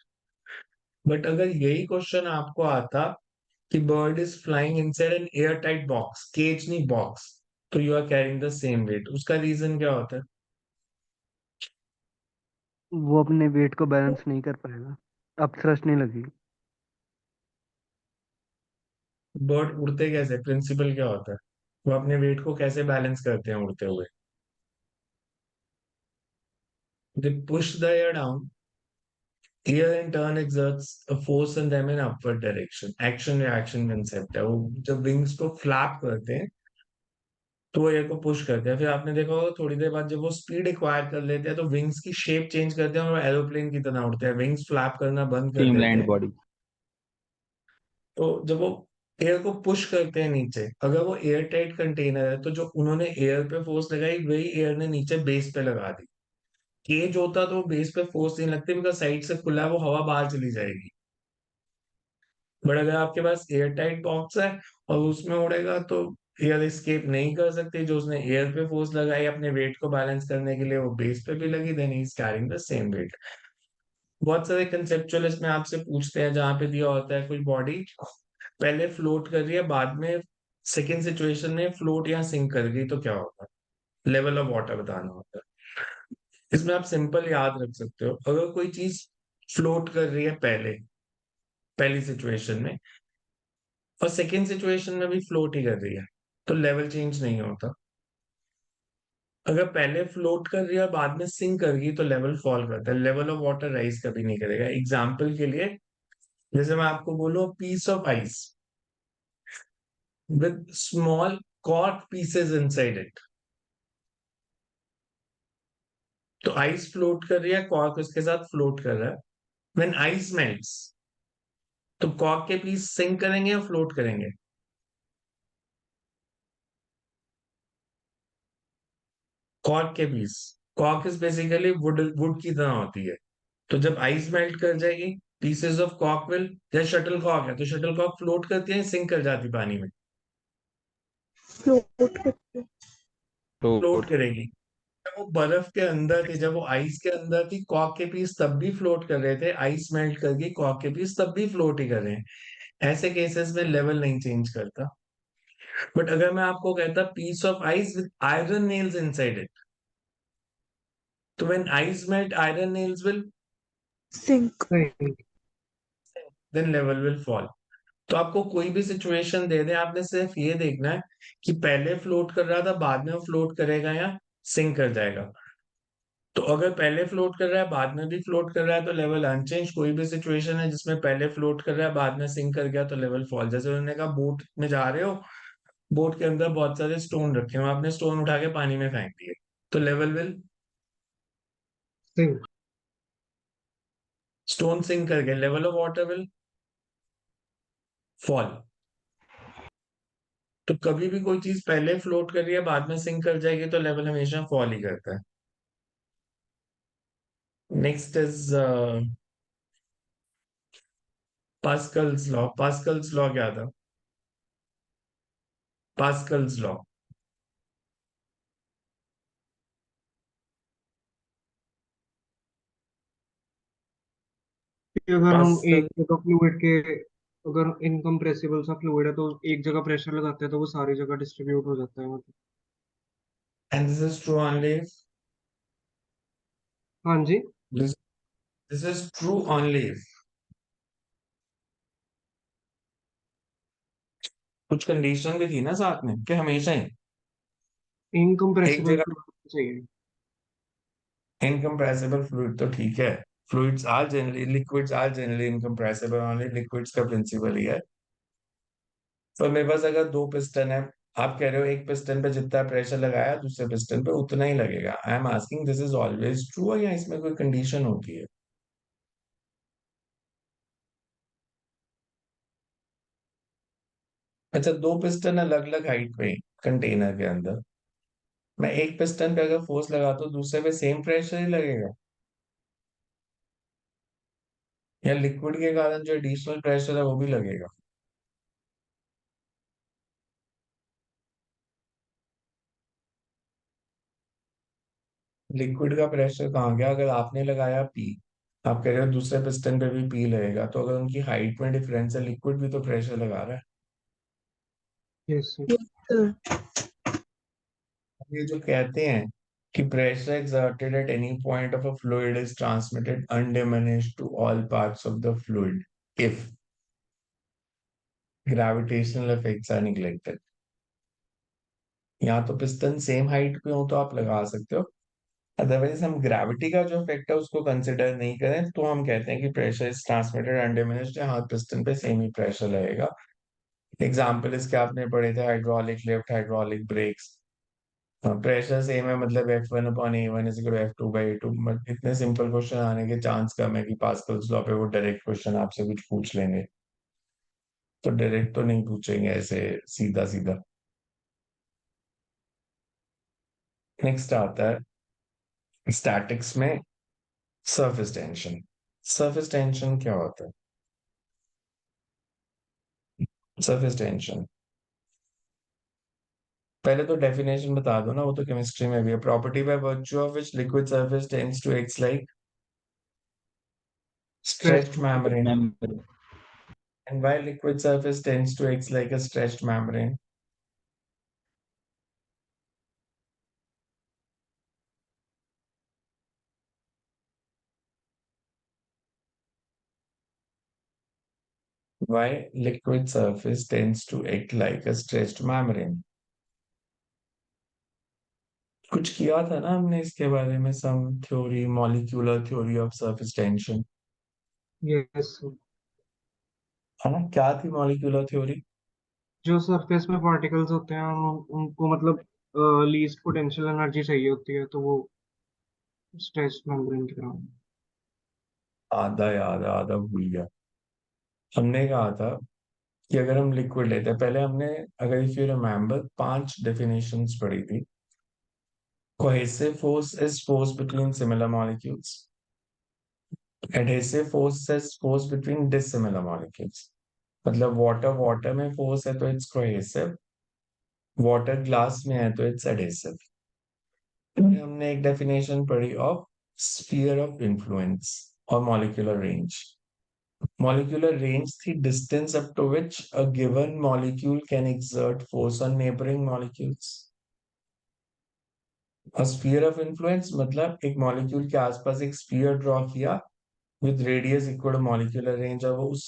But अगर यही क्वेश्चन आपको आता कि bird is flying inside an air tight box, cage नहीं बॉक्स, तो you are carrying the same weight. उसका रीजन क्या होता है? वो अपने वेट को बैलेंस नहीं कर पाएगा, अब थ्रस्ट नहीं लगेगी। बर्ड उड़ते कैसे, प्रिंसिपल क्या होता है? वो अपने वेट को कैसे बैलेंस करते हैं उड़ते हुए? They push the air down. Air in turn exerts a force on them in upward direction. Action reaction concept है वो। जब विंग्स को फ्लैप करते हैं तो वो एयर को पुश करते हैं। फिर आपने देखा होगा थोड़ी देर बाद जब वो स्पीड एक्वायर कर लेते हैं तो विंग्स की शेप चेंज करते हैं और वो एरोप्लेन की तरह उड़ते हैं। विंग्स फ्लैप करना बंद कर देते स्ट्रीमलाइंड हैं। बॉडी। तो जब वो एयर को पुश करते हैं नीचे, अगर वो एयर टाइट कंटेनर है तो जो उन्होंने एयर पे फोर्स लगाई वही एयर ने नीचे बेस पे लगा दी। केज होता तो बेस पे फोर्स नहीं लगती बिकॉज साइड से खुला है, वो हवा बाहर चली जाएगी। बट अगर आपके पास एयर टाइट बॉक्स है और उसमें उड़ेगा तो एयर एस्केप नहीं कर सकती। जो उसने एयर पे फोर्स लगाई अपने वेट को बैलेंस करने के लिए, वो बेस पे भी लगी, then he is carrying the same weight. बहुत सारे कंसेप्चुअल इसमें आपसे पूछते हैं जहां पे दिया होता है कोई बॉडी पहले फ्लोट कर रही है, बाद में सेकेंड सिचुएशन में फ्लोट या सिंक कर गई, तो क्या होगा? लेवल ऑफ वाटर बताना होता है। इसमें आप सिंपल याद रख सकते हो, अगर कोई चीज फ्लोट कर रही है पहली सिचुएशन में और सेकेंड सिचुएशन में भी फ्लोट ही कर रही है, तो लेवल चेंज नहीं होता। अगर पहले फ्लोट कर रही है और बाद में सिंक कर गई तो लेवल फॉल करता है। लेवल ऑफ वाटर राइज कभी नहीं करेगा। एग्जाम्पल के लिए, जैसे मैं आपको बोलूं piece of ice with small cork pieces inside it, तो आइस फ्लोट कर रही है, कॉर्क उसके साथ फ्लोट कर रहा है। व्हेन आइस मेल्ट्स तो कॉर्क के पीस सिंक करेंगे या फ्लोट करेंगे? कॉर्क के piece. Cork is basically wood wood की तरह होती है। तो जब आइस मेल्ट कर जाएगी, पीसेस ऑफ कॉक विल, जैसे शटल कॉक है तो शटल कॉक फ्लोट करती है, सिंक कर जाती पानी में? फ्लोट करते। Float float. करेगी। जब वो बर्फ के अंदर थी, जब वो आइस के अंदर थी, कॉक के पीस तब भी फ्लोट कर रहे थे। आइस मेल्ट कर गई, कॉक के पीस तब भी फ्लोट ही कर रहे हैं। ऐसे केसेस में लेवल नहीं चेंज करता। बट अगर मैं आपको कहता piece of ice with iron nails inside it, तो when ice melt iron nails will, sink. नहीं, देन लेवल विल फॉल। तो आपको कोई भी सिचुएशन दे दे, आपने सिर्फ ये देखना है कि पहले फ्लोट कर रहा था, बाद में फ्लोट करेगा या सिंक कर जाएगा। तो अगर पहले फ्लोट कर रहा है, बाद में भी फ्लोट कर रहा है, तो लेवल अनचेंज। कोई भी सिचुएशन है जिसमें पहले फ्लोट कर रहा है, बाद में सिंक कर गया, तो लेवल फॉल। जैसे उन्होंने कहा बोट में जा रहे हो, बोट के अंदर बहुत सारे स्टोन रखे हो, आपने स्टोन उठा के पानी में फेंक दिए, तो level will, sink. Stone sink कर गए, level of water will fall. तो कभी भी कोई चीज पहले फ्लोट कर रही है, बाद में सिंक कर जाएगी, तो लेवल हमेशा फॉल ही करता है। Next is Pascal's law. Pascal's law क्या था? Pascal's law. कि अगर हम पास्कल, एक जगह फ्लूइड के, अगर इनकम्प्रेसिबल सा फ्लूइड है तो एक जगह प्रेशर लगाते हैं तो वो सारी जगह डिस्ट्रीब्यूट हो जाता है, मतलब। And this is true only, हाँ जी। दिस इज ट्रू ओनली, कुछ कंडीशन भी थी ना साथ में कि हमेशा ही एक इनकम्प्रेसिबल जगह। फ्लूइड चाहिए। इनकम्प्रेसिबल फ्लूइड तो ठीक है, fluids are generally, liquids are generally incompressible, only liquids का प्रिंसिपल ही है। तो मेरे पास अगर दो पिस्टन है, आप कह रहे हो एक पिस्टन पे जितना प्रेशर लगाया दूसरे पिस्टन पे उतना ही लगेगा। I am asking this is always true या इसमें कोई कंडीशन होती है? अच्छा, दो पिस्टन अलग अलग हाइट पे कंटेनर के अंदर, मैं एक पिस्टन पे अगर फोर्स लगाता हूँ दूसरे पे सेम प्रेशर ही लगेगा, या लिक्विड के कारण जो एडिशनल प्रेशर है वो भी लगेगा? लिक्विड का प्रेशर कहाँ गया? अगर आपने लगाया पी, आप कह रहे हो दूसरे पिस्टन पे भी पी लगेगा, तो अगर उनकी हाइट में डिफरेंस है, लिक्विड भी तो प्रेशर लगा रहा है। Yes sir. Yes, sir. ये जो कहते हैं कि pressure exerted at any point of a fluid is transmitted undiminished to all parts of the fluid if gravitational effects are neglected। यहाँ तो पिस्टन सेम हाइट पे हो तो आप लगा सकते हो, अदरवाइज हम ग्रेविटी का जो इफेक्ट है उसको कंसिडर नहीं करें तो हम कहते हैं कि प्रेशर इज ट्रांसमिटेड अनडिमिनिश्ड, हाँ पिस्टन पे सेम ही प्रेशर रहेगा। एग्जाम्पल इसके आपने पढ़े थे, hydraulic lift, hydraulic breaks, pressure same है मतलब F1/A1 is equal to F2/A2। इतने सिंपल क्वेश्चन आने के चांस कम है कि पास्कल्स लॉ पे वो डायरेक्ट क्वेश्चन आपसे कुछ पूछ लेंगे, तो डायरेक्ट तो नहीं पूछेंगे ऐसे सीधा सीधा। नेक्स्ट आता है स्टैटिक्स में सरफेस टेंशन। सरफेस टेंशन क्या होता है? सरफेस टेंशन पहले तो डेफिनेशन बता दो ना, वो तो केमिस्ट्री में भी है। Property by virtue of which liquid surface tends to act like stretch. stretched membrane, memory. and why liquid surface tends to act like a stretched membrane? Why liquid surface tends to act like a stretched membrane? कुछ किया था ना हमने इसके बारे में, some theory, molecular theory of surface tension, yes sir. है ना? क्या थी मॉलिक्यूलर थ्योरी? जो सरफेस में पार्टिकल्स होते हैं उनको मतलब लीस्ट पोटेंशियल एनर्जी चाहिए होती है, तो वो स्ट्रेच मेम्ब्रेन की तरह। आधा याद है, आधा भूल गया। हमने कहा था कि अगर हम लिक्विड लेते हैं, पहले हमने, अगर इफ यू रिमेम्बर, 5 डेफिनेशंस पढ़ी थी। Cohesive force is force between similar molecules, adhesive force is force between dissimilar molecules. मतलब वाटर वाटर में फोर्स है तो इट्स कोहेसिव, वाटर ग्लास में है तो इट्स एडहेसिव। हमने एक डेफिनेशन पढ़ी ऑफ स्फीयर ऑफ इन्फ्लुएंस और मॉलिक्यूलर रेंज। मॉलिक्यूलर रेंज थी distance up to which a given molecule can exert force on neighbouring molecules. और स्फीयर ऑफ इन्फ्लुएंस मतलब एक मॉलिक्यूल के आसपास एक स्फीयर ड्रॉ किया with radius equal to molecular range, और वो उस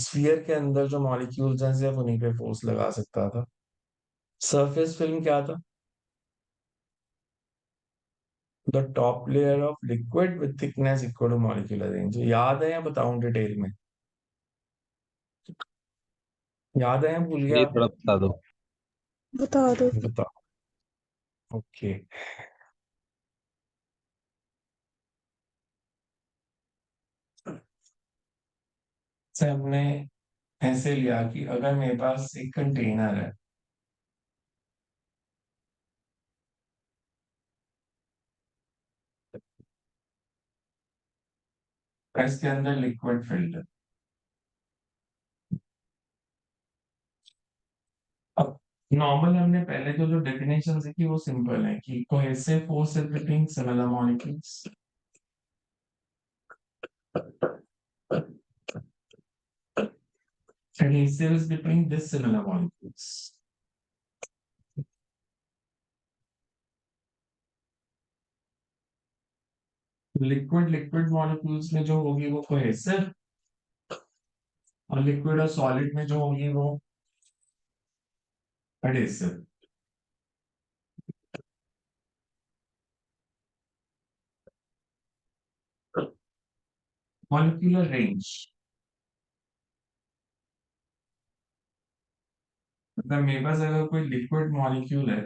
स्फीयर के अंदर जो मॉलिक्यूल्स हैं सिर्फ उन्हीं पे फोर्स लगा सकता था। सरफेस फिल्म क्या था? The top layer of liquid with thickness equal to molecular range. याद है या बताऊं डिटेल में? याद है या भूल गया? ये थोड़ा बता दो। बता दो। बताओ। ओके, से हमने ऐसे लिया कि अगर मेरे पास एक कंटेनर है, इसके अंदर लिक्विड फिल्ड है। अब नॉर्मल हमने पहले जो डेफिनेशन सीखी वो सिंपल है कि cohesive force is between similar molecules, adhesive is between dissimilar molecules। Liquid liquid molecules में जो होगी वो कोहेसिव, और लिक्विड और सॉलिड में जो होगी वो एडहेसिव। मॉलिक्यूलर रेंज, मतलब मेरे पास अगर कोई लिक्विड मॉलिक्यूल है,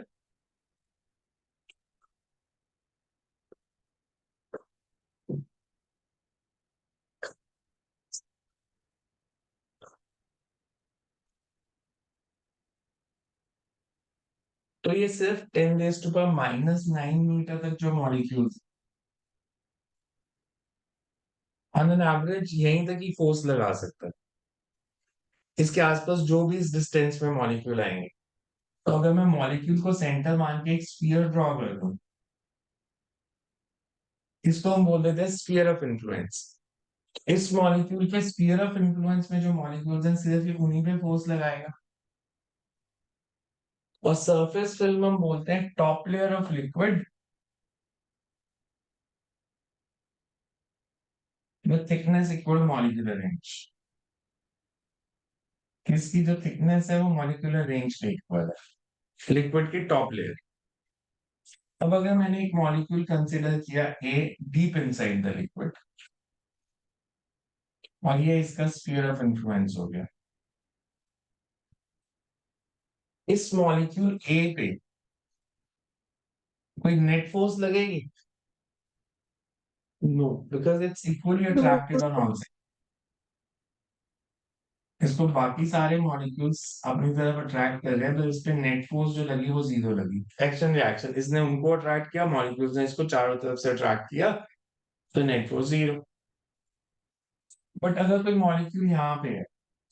तो ये सिर्फ 10⁻⁹ मीटर तक जो मॉलिक्यूल्स ऑन एन एवरेज यहीं तक ही फोर्स लगा सकता है। इसके आसपास जो भी इस डिस्टेंस में मॉलिक्यूल आएंगे, तो अगर मैं मॉलिक्यूल को सेंटर मान के एक स्फीयर ड्रॉ कर दूं, इसको हम बोल देते हैं स्फीयर ऑफ इन्फ्लुएंस। इस मॉलिक्यूल पे स्फीयर ऑफ इन्फ्लुएंस में जो मॉलिक्यूल्स हैं सिर्फ ये उन्हीं पे फोर्स लगाएगा। और सरफेस फिल्म हम बोलते हैं top layer of liquid with thickness equal molecular range. इसकी जो थिकनेस है वो मॉलिक्यूलर रेंज के इक्वल है, लिक्विड की टॉप लेयर। अब अगर मैंने एक मॉलिक्यूल कंसीडर किया a deep inside the liquid, और ये इसका स्फीयर ऑफ इन्फ्लुएंस हो गया, इस मॉलिक्यूल ए पे कोई नेट फोर्स लगेगी? No, because it's equally attracted on all side. इसको बाकी सारे मॉलिक्यूल्स अपनी तरफ अट्रैक्ट कर रहे हैं, तो इस पे नेट फोर्स जो लगी वो जीरो लगी। एक्शन रिएक्शन, इसने उनको अट्रैक्ट किया, मॉलिक्यूल्स ने इसको चारों तरफ से अट्रैक्ट किया, तो नेट फोर्स जीरो। बट अगर कोई मॉलिक्यूल यहाँ पे है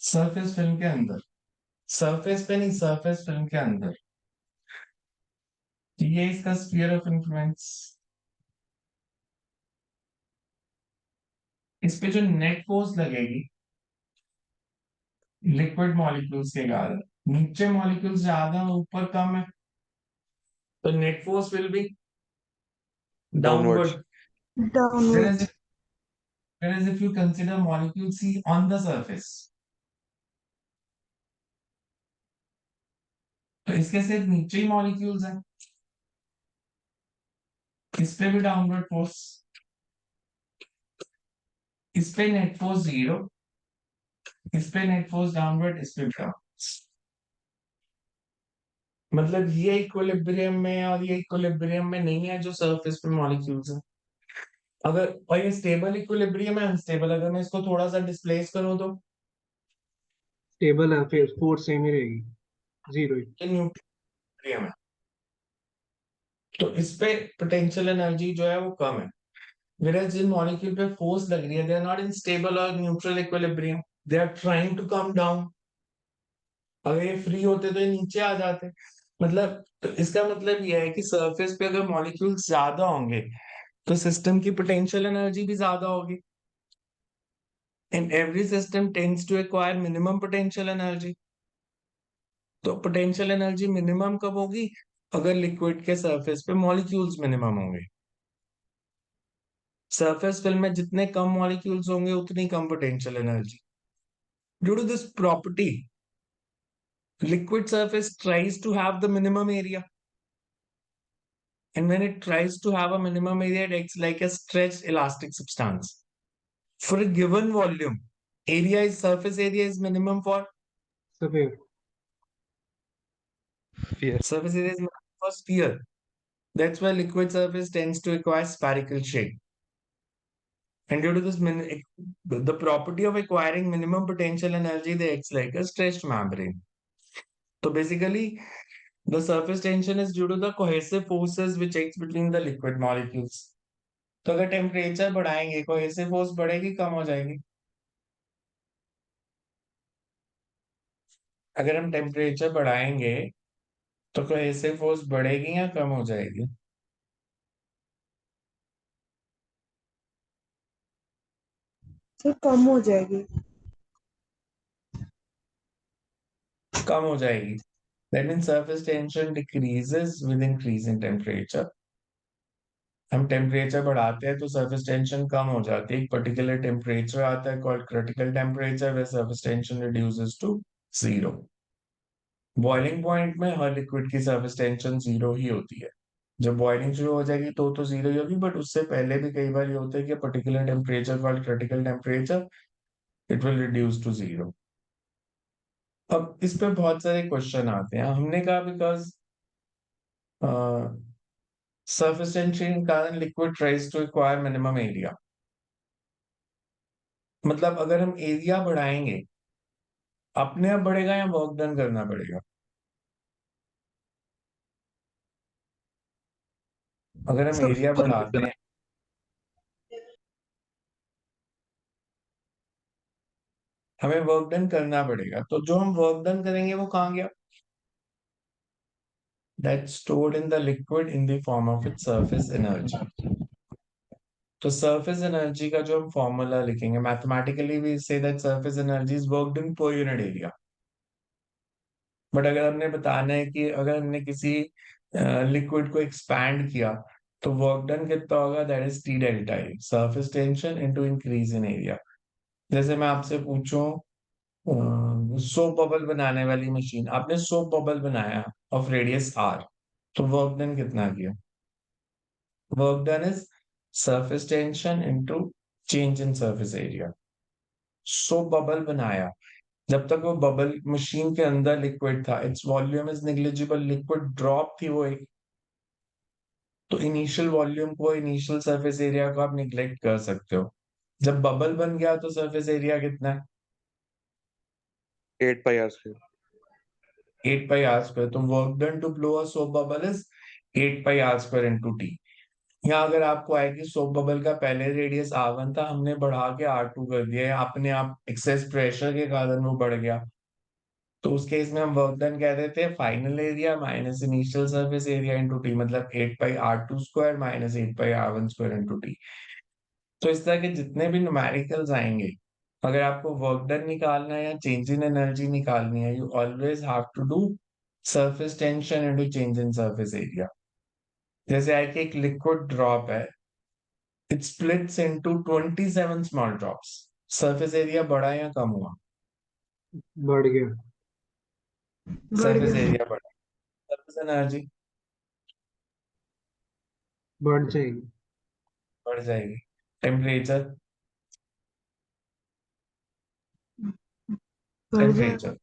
सरफेस फिल्म के अंदर, सरफेस पे नहीं, सरफेस फिल्म के अंदर, तो ये इसका स्फीयर ऑफ इन्फ्लुएंस। इस पे जो नेट फोर्स लगेगी लिक्विड मॉलिक्यूल्स के कारण, नीचे मॉलिक्यूल्स ज्यादा और ऊपर कम है, तो net force will be Downwards. Downward. Downward. whereas if you consider molecule C on the surface, तो इसके सिर्फ नीचे ही मॉलिक्यूल्स हैं, इस पे भी डाउनवर्ड फोर्स, इस पे नेट फोर्स जीरो, इस पे नेट फोर्स डाउनवर्ड, इस पे भी डाउनवर्ड। मतलब ये इक्विलिब्रियम में है और ये इक्विलिब्रियम में नहीं है जो सरफेस पे मॉलिक्यूल्स हैं। अगर, और ये स्टेबल इक्विलिब्रियम है अनस्टेबल, अगर मैं इसको थोड़ा सा डिस्प्लेस करूं तो स्टेबल है, फिर फोर्स सेम ही रहेगी, जीरो ही। ये न्यूट्रियम है, तो इस पे पोटेंशियल एनर्जी जो है वो कम है। Whereas जिन मॉलिक्यूल पे फोर्स लग रही है, they are not in stable और neutral equilibrium, they are trying to come down. अगर ये फ्री होते तो ये नीचे आ जाते। मतलब, तो इसका मतलब यह है कि सरफेस पे अगर मॉलिक्यूल्स ज्यादा होंगे तो सिस्टम की पोटेंशियल एनर्जी भी ज्यादा होगी, and every system tends to acquire minimum potential energy. तो पोटेंशियल एनर्जी मिनिमम कब होगी? अगर लिक्विड के सरफेस पे मॉलिक्यूल्स मिनिमम होंगे। सरफेस फिल्म में जितने कम मॉलिक्यूल्स होंगे उतनी कम potential energy. Due to this property, liquid surface tries to have the minimum area, and when it tries to have a minimum area, it acts like a stretched elastic substance. For a given volume, surface area is minimum for sphere. Fear. surface area is minimum for sphere. That's why liquid surface tends to acquire spherical shape. And due to this the property of acquiring minimum potential energy, they acts like a stretched membrane. So basically, the surface tension is due to the cohesive forces which acts between the liquid molecules. तो अगर टेम्परेचर बढ़ाएंगे, कोहेसिव फोर्स बढ़ेगी कम हो जाएगी? अगर हम टेम्परेचर बढ़ाएंगे तो कोहेसिव फोर्स बढ़ेगी या कम हो जाएगी? सर कम हो जाएगी। कम हो जाएगी। That means surface tension decreases with increase in temperature. हम टेम्परेचर बढ़ाते हैं तो सरफेस टेंशन कम हो जाती है। एक पर्टिकुलर टेम्परेचर आता है called critical temperature, where surface tension reduces to zero. Boiling point में हर लिक्विड की सरफेस टेंशन जीरो ही होती है। जब बॉइलिंग शुरू हो जाएगी तो जीरो ही होगी, बट उससे पहले भी कई बार ये होता है कि particular temperature called critical temperature, it will reduce to zero. अब इस पे बहुत सारे क्वेश्चन आते हैं। हमने कहा बिकॉज सरफेस टेंशन के कारण liquid tries to acquire minimum area. मतलब अगर हम एरिया बढ़ाएंगे, अपने आप बढ़ेगा या वर्क डन करना पड़ेगा? अगर हम सर एरिया पर बढ़ाते हैं, हमें वर्क डन करना पड़ेगा, तो जो हम वर्क डन करेंगे वो कहाँ गया? That's stored in the liquid in the form of its surface energy. तो सरफेस एनर्जी का जो हम फॉर्मूला लिखेंगे, mathematically we say that surface energy is work done per unit area. But अगर हमने बताना है कि अगर हमने किसी लिक्विड को एक्सपैंड किया तो वर्क डन कितना होगा, that is T delta A, surface tension into increase in area. जैसे मैं आपसे पूछूं, सोप बबल बनाने वाली मशीन, आपने सोप बबल बनाया ऑफ रेडियस आर, तो वर्क डन कितना किया? Work done is surface tension into change in surface area. Soap bubble बनाया, जब तक वो बबल मशीन के अंदर लिक्विड था, its volume is negligible, liquid drop थी वो एक, तो इनिशियल वॉल्यूम को, इनिशियल सरफेस एरिया को आप निग्लेक्ट कर सकते हो। जब बबल बन गया तो सरफेस एरिया कितना है? 8 pi r square. 8 pi are square. तो work done to blow a soap bubble is 8 pi are square into T. यहाँ अगर आपको आए कि सोप बबल का पहले रेडियस R1 था, हमने बढ़ा के R2 कर दिया है, अपने आप एक्सेस प्रेशर के कारण वो बढ़ गया, तो उस केस में हम वर्क डन कह देते हैं final area minus initial surface area into T, मतलब 8 पाई R2 स्क्वायर माइनस 8 पाई R1 स्क्वायर इंटू टी। तो इस तरह के जितने भी न्यूमेरिकल्स आएंगे, अगर आपको वर्क डन निकालना है या चेंज इन एनर्जी निकालनी है, you always have to do surface tension into change in surface area. जैसे आई कि एक लिक्विड ड्रॉप है, it splits into 27 small drops, surface area बढ़ा या कम हुआ? बढ़ गया। बढ़ सरफेस गया। एरिया बढ़ा। सरफेस एनर्जी बढ़ जाएगी। बढ़ जाएगी। टेम्परेचर बढ़ जाएगा। टेम्परेचर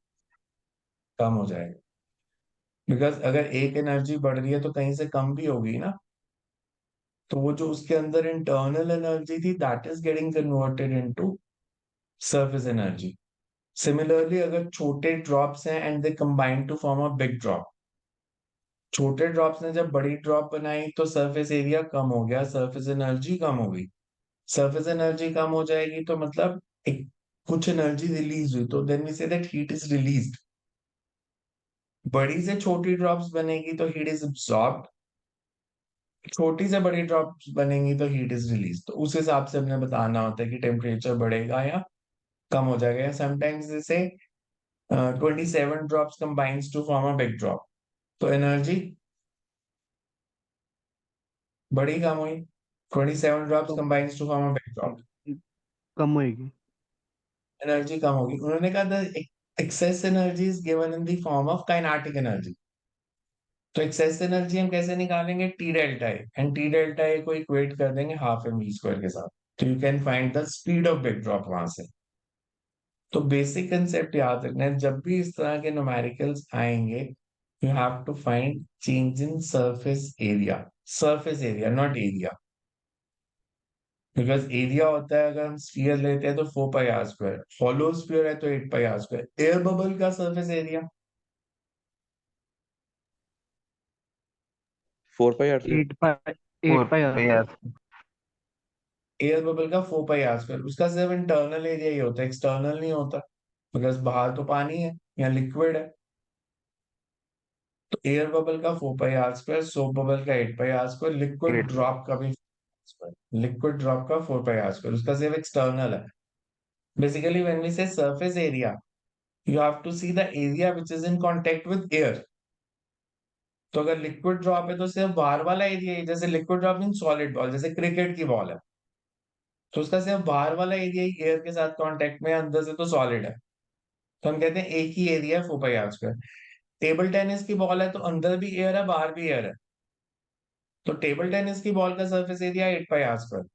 कम हो जाएगा, बिकॉज अगर एक एनर्जी बढ़ रही है तो कहीं से कम भी होगी ना, तो वो जो उसके अंदर इंटरनल एनर्जी थी that is getting converted into surface energy. Similarly अगर छोटे ड्रॉप्स हैं and they combine to form a big drop, छोटे ड्रॉप्स ने जब बड़ी ड्रॉप बनाई तो सरफेस एरिया कम हो गया, सरफेस एनर्जी कम हो गई। सरफेस एनर्जी कम हो जाएगी तो मतलब एक कुछ एनर्जी रिलीज हुई, तो then we say that heat is released. बड़ी से छोटी ड्रॉप्स बनेगी तो हीट इज एब्सॉर्ब्ड, छोटी से बड़ी ड्रॉप्स बनेंगी तो हीट इज रिलीज। तो उस हिसाब से हमने बताना होता है कि टेम्परेचर बढ़ेगा या कम हो जाएगा। या समटाइम्स जैसे 27 drops combines to form a big drop, तो एनर्जी बड़ी कम हुई, 27 ड्रॉप्स तो combines to form a big drop, कम होएगी। एनर्जी कम होगी। उन्होंने कहा the excess energy is given in the form of kinetic energy. तो एक्सेस एनर्जी हम कैसे निकालेंगे? T delta A, and T delta A को इक्वेट कर देंगे हाफ एम वी स्क्वायर के साथ, तो you can find the speed of big drop वहां से। तो बेसिक कंसेप्ट याद रखना है, जब भी इस तरह के न्यूमेरिकल्स आएंगे you have to find change in surface area not area, because area होता है, अगर हम स्फीयर लेते हैं तो 4 pi are square, hollow sphere है तो 8 pi are square. Air bubble का surface area 4 pi r square. 8 pi r पे यार। एयर बबल का 4 पाई आर स्क्वायर, उसका सिर्फ इंटरनल एरिया ही होता है, एक्सटर्नल नहीं होता, बिकॉज बाहर तो पानी है या लिक्विड है। तो एयर बबल का 4 pi are square, soap bubble का 8 pi are square, liquid great. Drop का भी लिक्विड ड्रॉप का 4 पाई आर स्क्वायर, उसका सिर्फ एक्सटर्नल है। बेसिकली व्हेन वी से surface area, you have to see the area which is in contact with air। तो अगर लिक्विड ड्रॉप है तो सिर्फ बाहर वाला एरिया ही, जैसे liquid drop mean solid ball, जैसे क्रिकेट की बॉल है, तो उसका सिर्फ बाहर वाला एरिया ही एयर के साथ कांटेक्ट में है, अंदर से तो सॉलिड है, तो हम कहते हैं एक ही एरिया है 4 pi are square. Table tennis की बॉल है तो अंदर भी एयर है बाहर भी एयर है, तो टेबल टेनिस की बॉल का surface area 8 pi are square.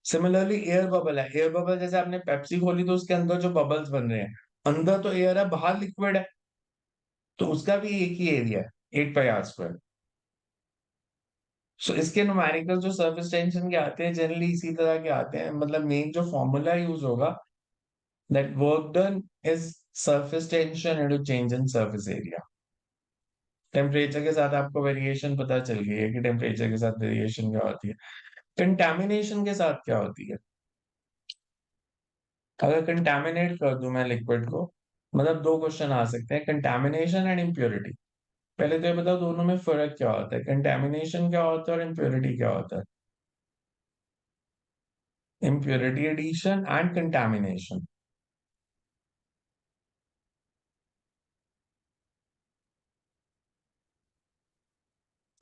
Similarly air bubble है, एयर बबल जैसे आपने पेप्सी खोली तो उसके अंदर जो बबल्स बन रहे हैं, अंदर तो एयर है बाहर लिक्विड है, तो उसका भी एक ही एरिया है 8 पाई आर स्क्वायर। सो इसके न्यूमेरिकल जो सरफेस टेंशन के आते हैं जनरली इसी तरह के आते हैं, मतलब मेन जो फॉर्मूला यूज होगा that work done is surface tension into change in surface area. Temperature के साथ आपको वेरिएशन पता चल गई है कि टेम्परेचर के साथ वेरिएशन क्या होती है। कंटेमिनेशन के साथ क्या होती है? अगर कंटेमिनेट कर दूं मैं लिक्विड को, मतलब दो क्वेश्चन आ सकते हैं, कंटेमिनेशन एंड इम्प्योरिटी। पहले तो ये बताओ दोनों में फर्क क्या होता है, कंटेमिनेशन क्या होता है और इम्प्योरिटी क्या होता है? Impurity addition and contamination.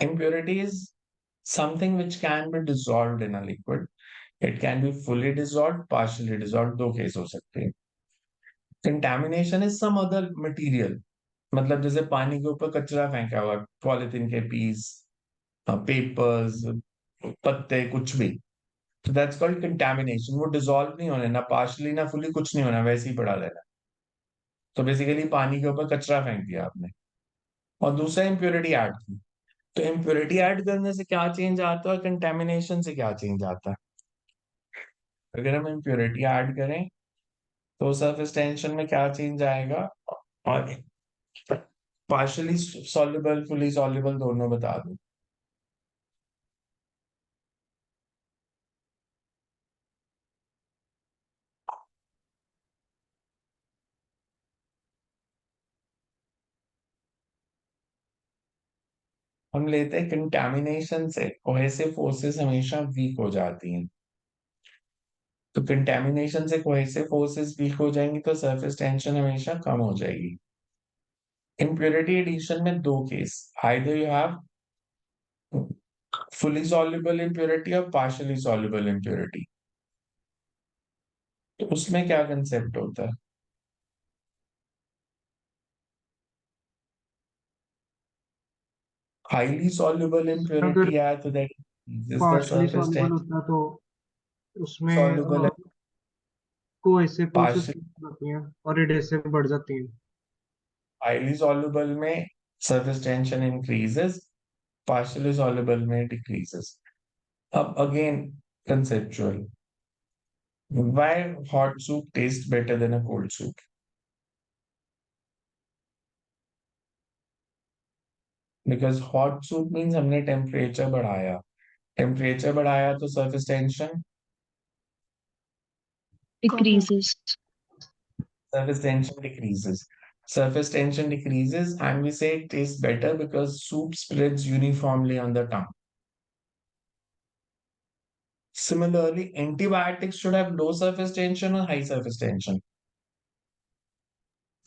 Impurity is something which can be dissolved in a liquid. It can be fully dissolved, partially dissolved, दो केस हो सकते हैं। Contamination is some other material, मतलब जैसे पानी के ऊपर कचरा फेंका हुआ, पॉलिथीन के पीस, पेपर्स, पत्ते, कुछ भी, तो दैट्स कॉल्ड कंटेमिनेशन। वो डिसॉल्व नहीं होने, ना पार्शली ना फुली, कुछ नहीं होना, वैसे ही पड़ा रहना। तो बेसिकली पानी के ऊपर कचरा फेंक दिया आपने। और दूसरा इम्प्योरिटी ऐड की, तो इम्प्योरिटी ऐड करने से क्या चेंज आता है और कंटेमिनेशन से क्या चेंज आता है? अगर हम इम्प्योरिटी ऐड करें तो सरफेस टेंशन में क्या चेंज आएगा, और पार्शियली सॉल्युबल फुली सॉल्युबल दोनों बता दो। हम लेते हैं कंटेमिनेशन से कोहेसिव फोर्सेस हमेशा वीक हो जाती हैं। तो कंटेमिनेशन से कोहेसिव फोर्सेस वीक हो जाएंगी तो सरफेस टेंशन हमेशा कम हो जाएगी। इम्प्योरिटी एडिशन में दो case, either you have fully soluble impurity और पार्शियली सॉल्युबल इम्प्योरिटी। तो उसमें क्या कंसेप्ट होता है? हाईली सॉल्युबल अगर इम्प्योरिटी है तो that is the partially surface soluble tension. होता है तो उसमें सॉल्युबल है, कोहेसिव फोर्सेस पार्शियल कम होती हैं और एडेसिव बढ़ जाती हैं। हाईली सॉल्युबल में surface tension increases, partially soluble में डिक्रीजेस। अब again conceptual, why hot soup tastes better than a cold soup? Because hot soup means हमने टेम्परेचर बढ़ाया, टेम्परेचर बढ़ाया तो surface tension, decreases. surface tension decreases. Surface tension decreases, and we say it tastes better because soup spreads uniformly on the tongue. Similarly, antibiotics should have low surface tension or high surface tension.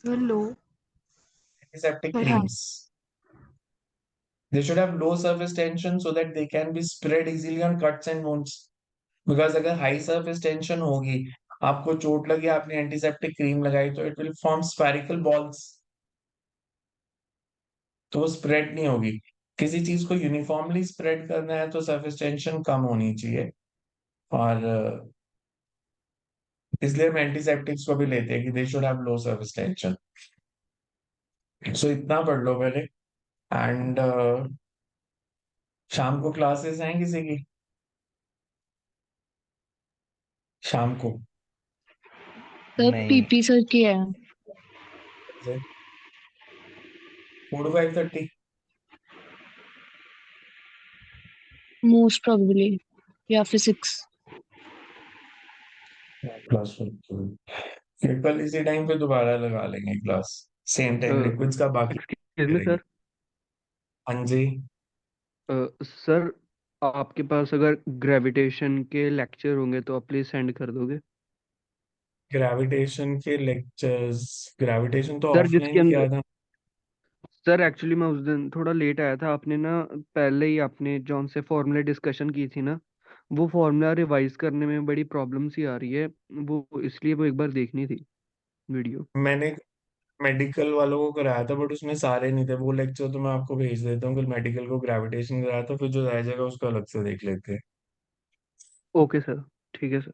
Sir low Antiseptic sir हाँ creams, they should have low surface tension so that they can be spread easily on cuts and wounds. Because अगर high surface tension होगी, आपको चोट लगी, आपने एंटीसेप्टिक क्रीम लगाई, तो it will form spherical balls, तो वो स्प्रेड नहीं होगी। किसी चीज को यूनिफॉर्मली स्प्रेड करना है तो सरफेस टेंशन कम होनी चाहिए, और इसलिए हम एंटीसेप्टिक्स को भी लेते हैं कि they should have low surface tension. So इतना पढ़ लो पहले। एंड शाम को क्लासेस हैं किसी की? शाम को सर नहीं। पीपी सर की है 4 to 5:30 मोस्ट प्रोबेबली, या फिजिक्स। क्लास। फिर कल इसी टाइम पे दोबारा लगा लेंगे क्लास, सेम टाइम लिक्विड्स का बाकी एक्सक्यूज मी करेंगे। सर, हाँ जी। सर आपके पास अगर ग्रेविटेशन के लेक्चर होंगे तो आप प्लीज सेंड कर दोगे। ग्रेविटेशन के लेक्चर्स, ग्रेविटेशन तो सर जिसके ऑफलाइन किया अंदर, था। सर एक्चुअली मैं उस दिन थोड़ा लेट आया था, आपने ना पहले ही आपने जॉन से फॉर्मूला डिस्कशन की थी ना, वो फॉर्मूला रिवाइज करने में बड़ी प्रॉब्लम सी आ रही है, वो इसलिए वो एक बार देखनी थी वीडियो। मैंने मेडिकल वालों को कराया था, बट उसमें सारे नहीं थे। वो लेक्चर तो मैं आपको भेज देता हूँ, कल मेडिकल को ग्रेविटेशन कराया था, फिर जो रह जाएगा उसको अलग से देख लेते हैं। ओके सर, ठीक है सर।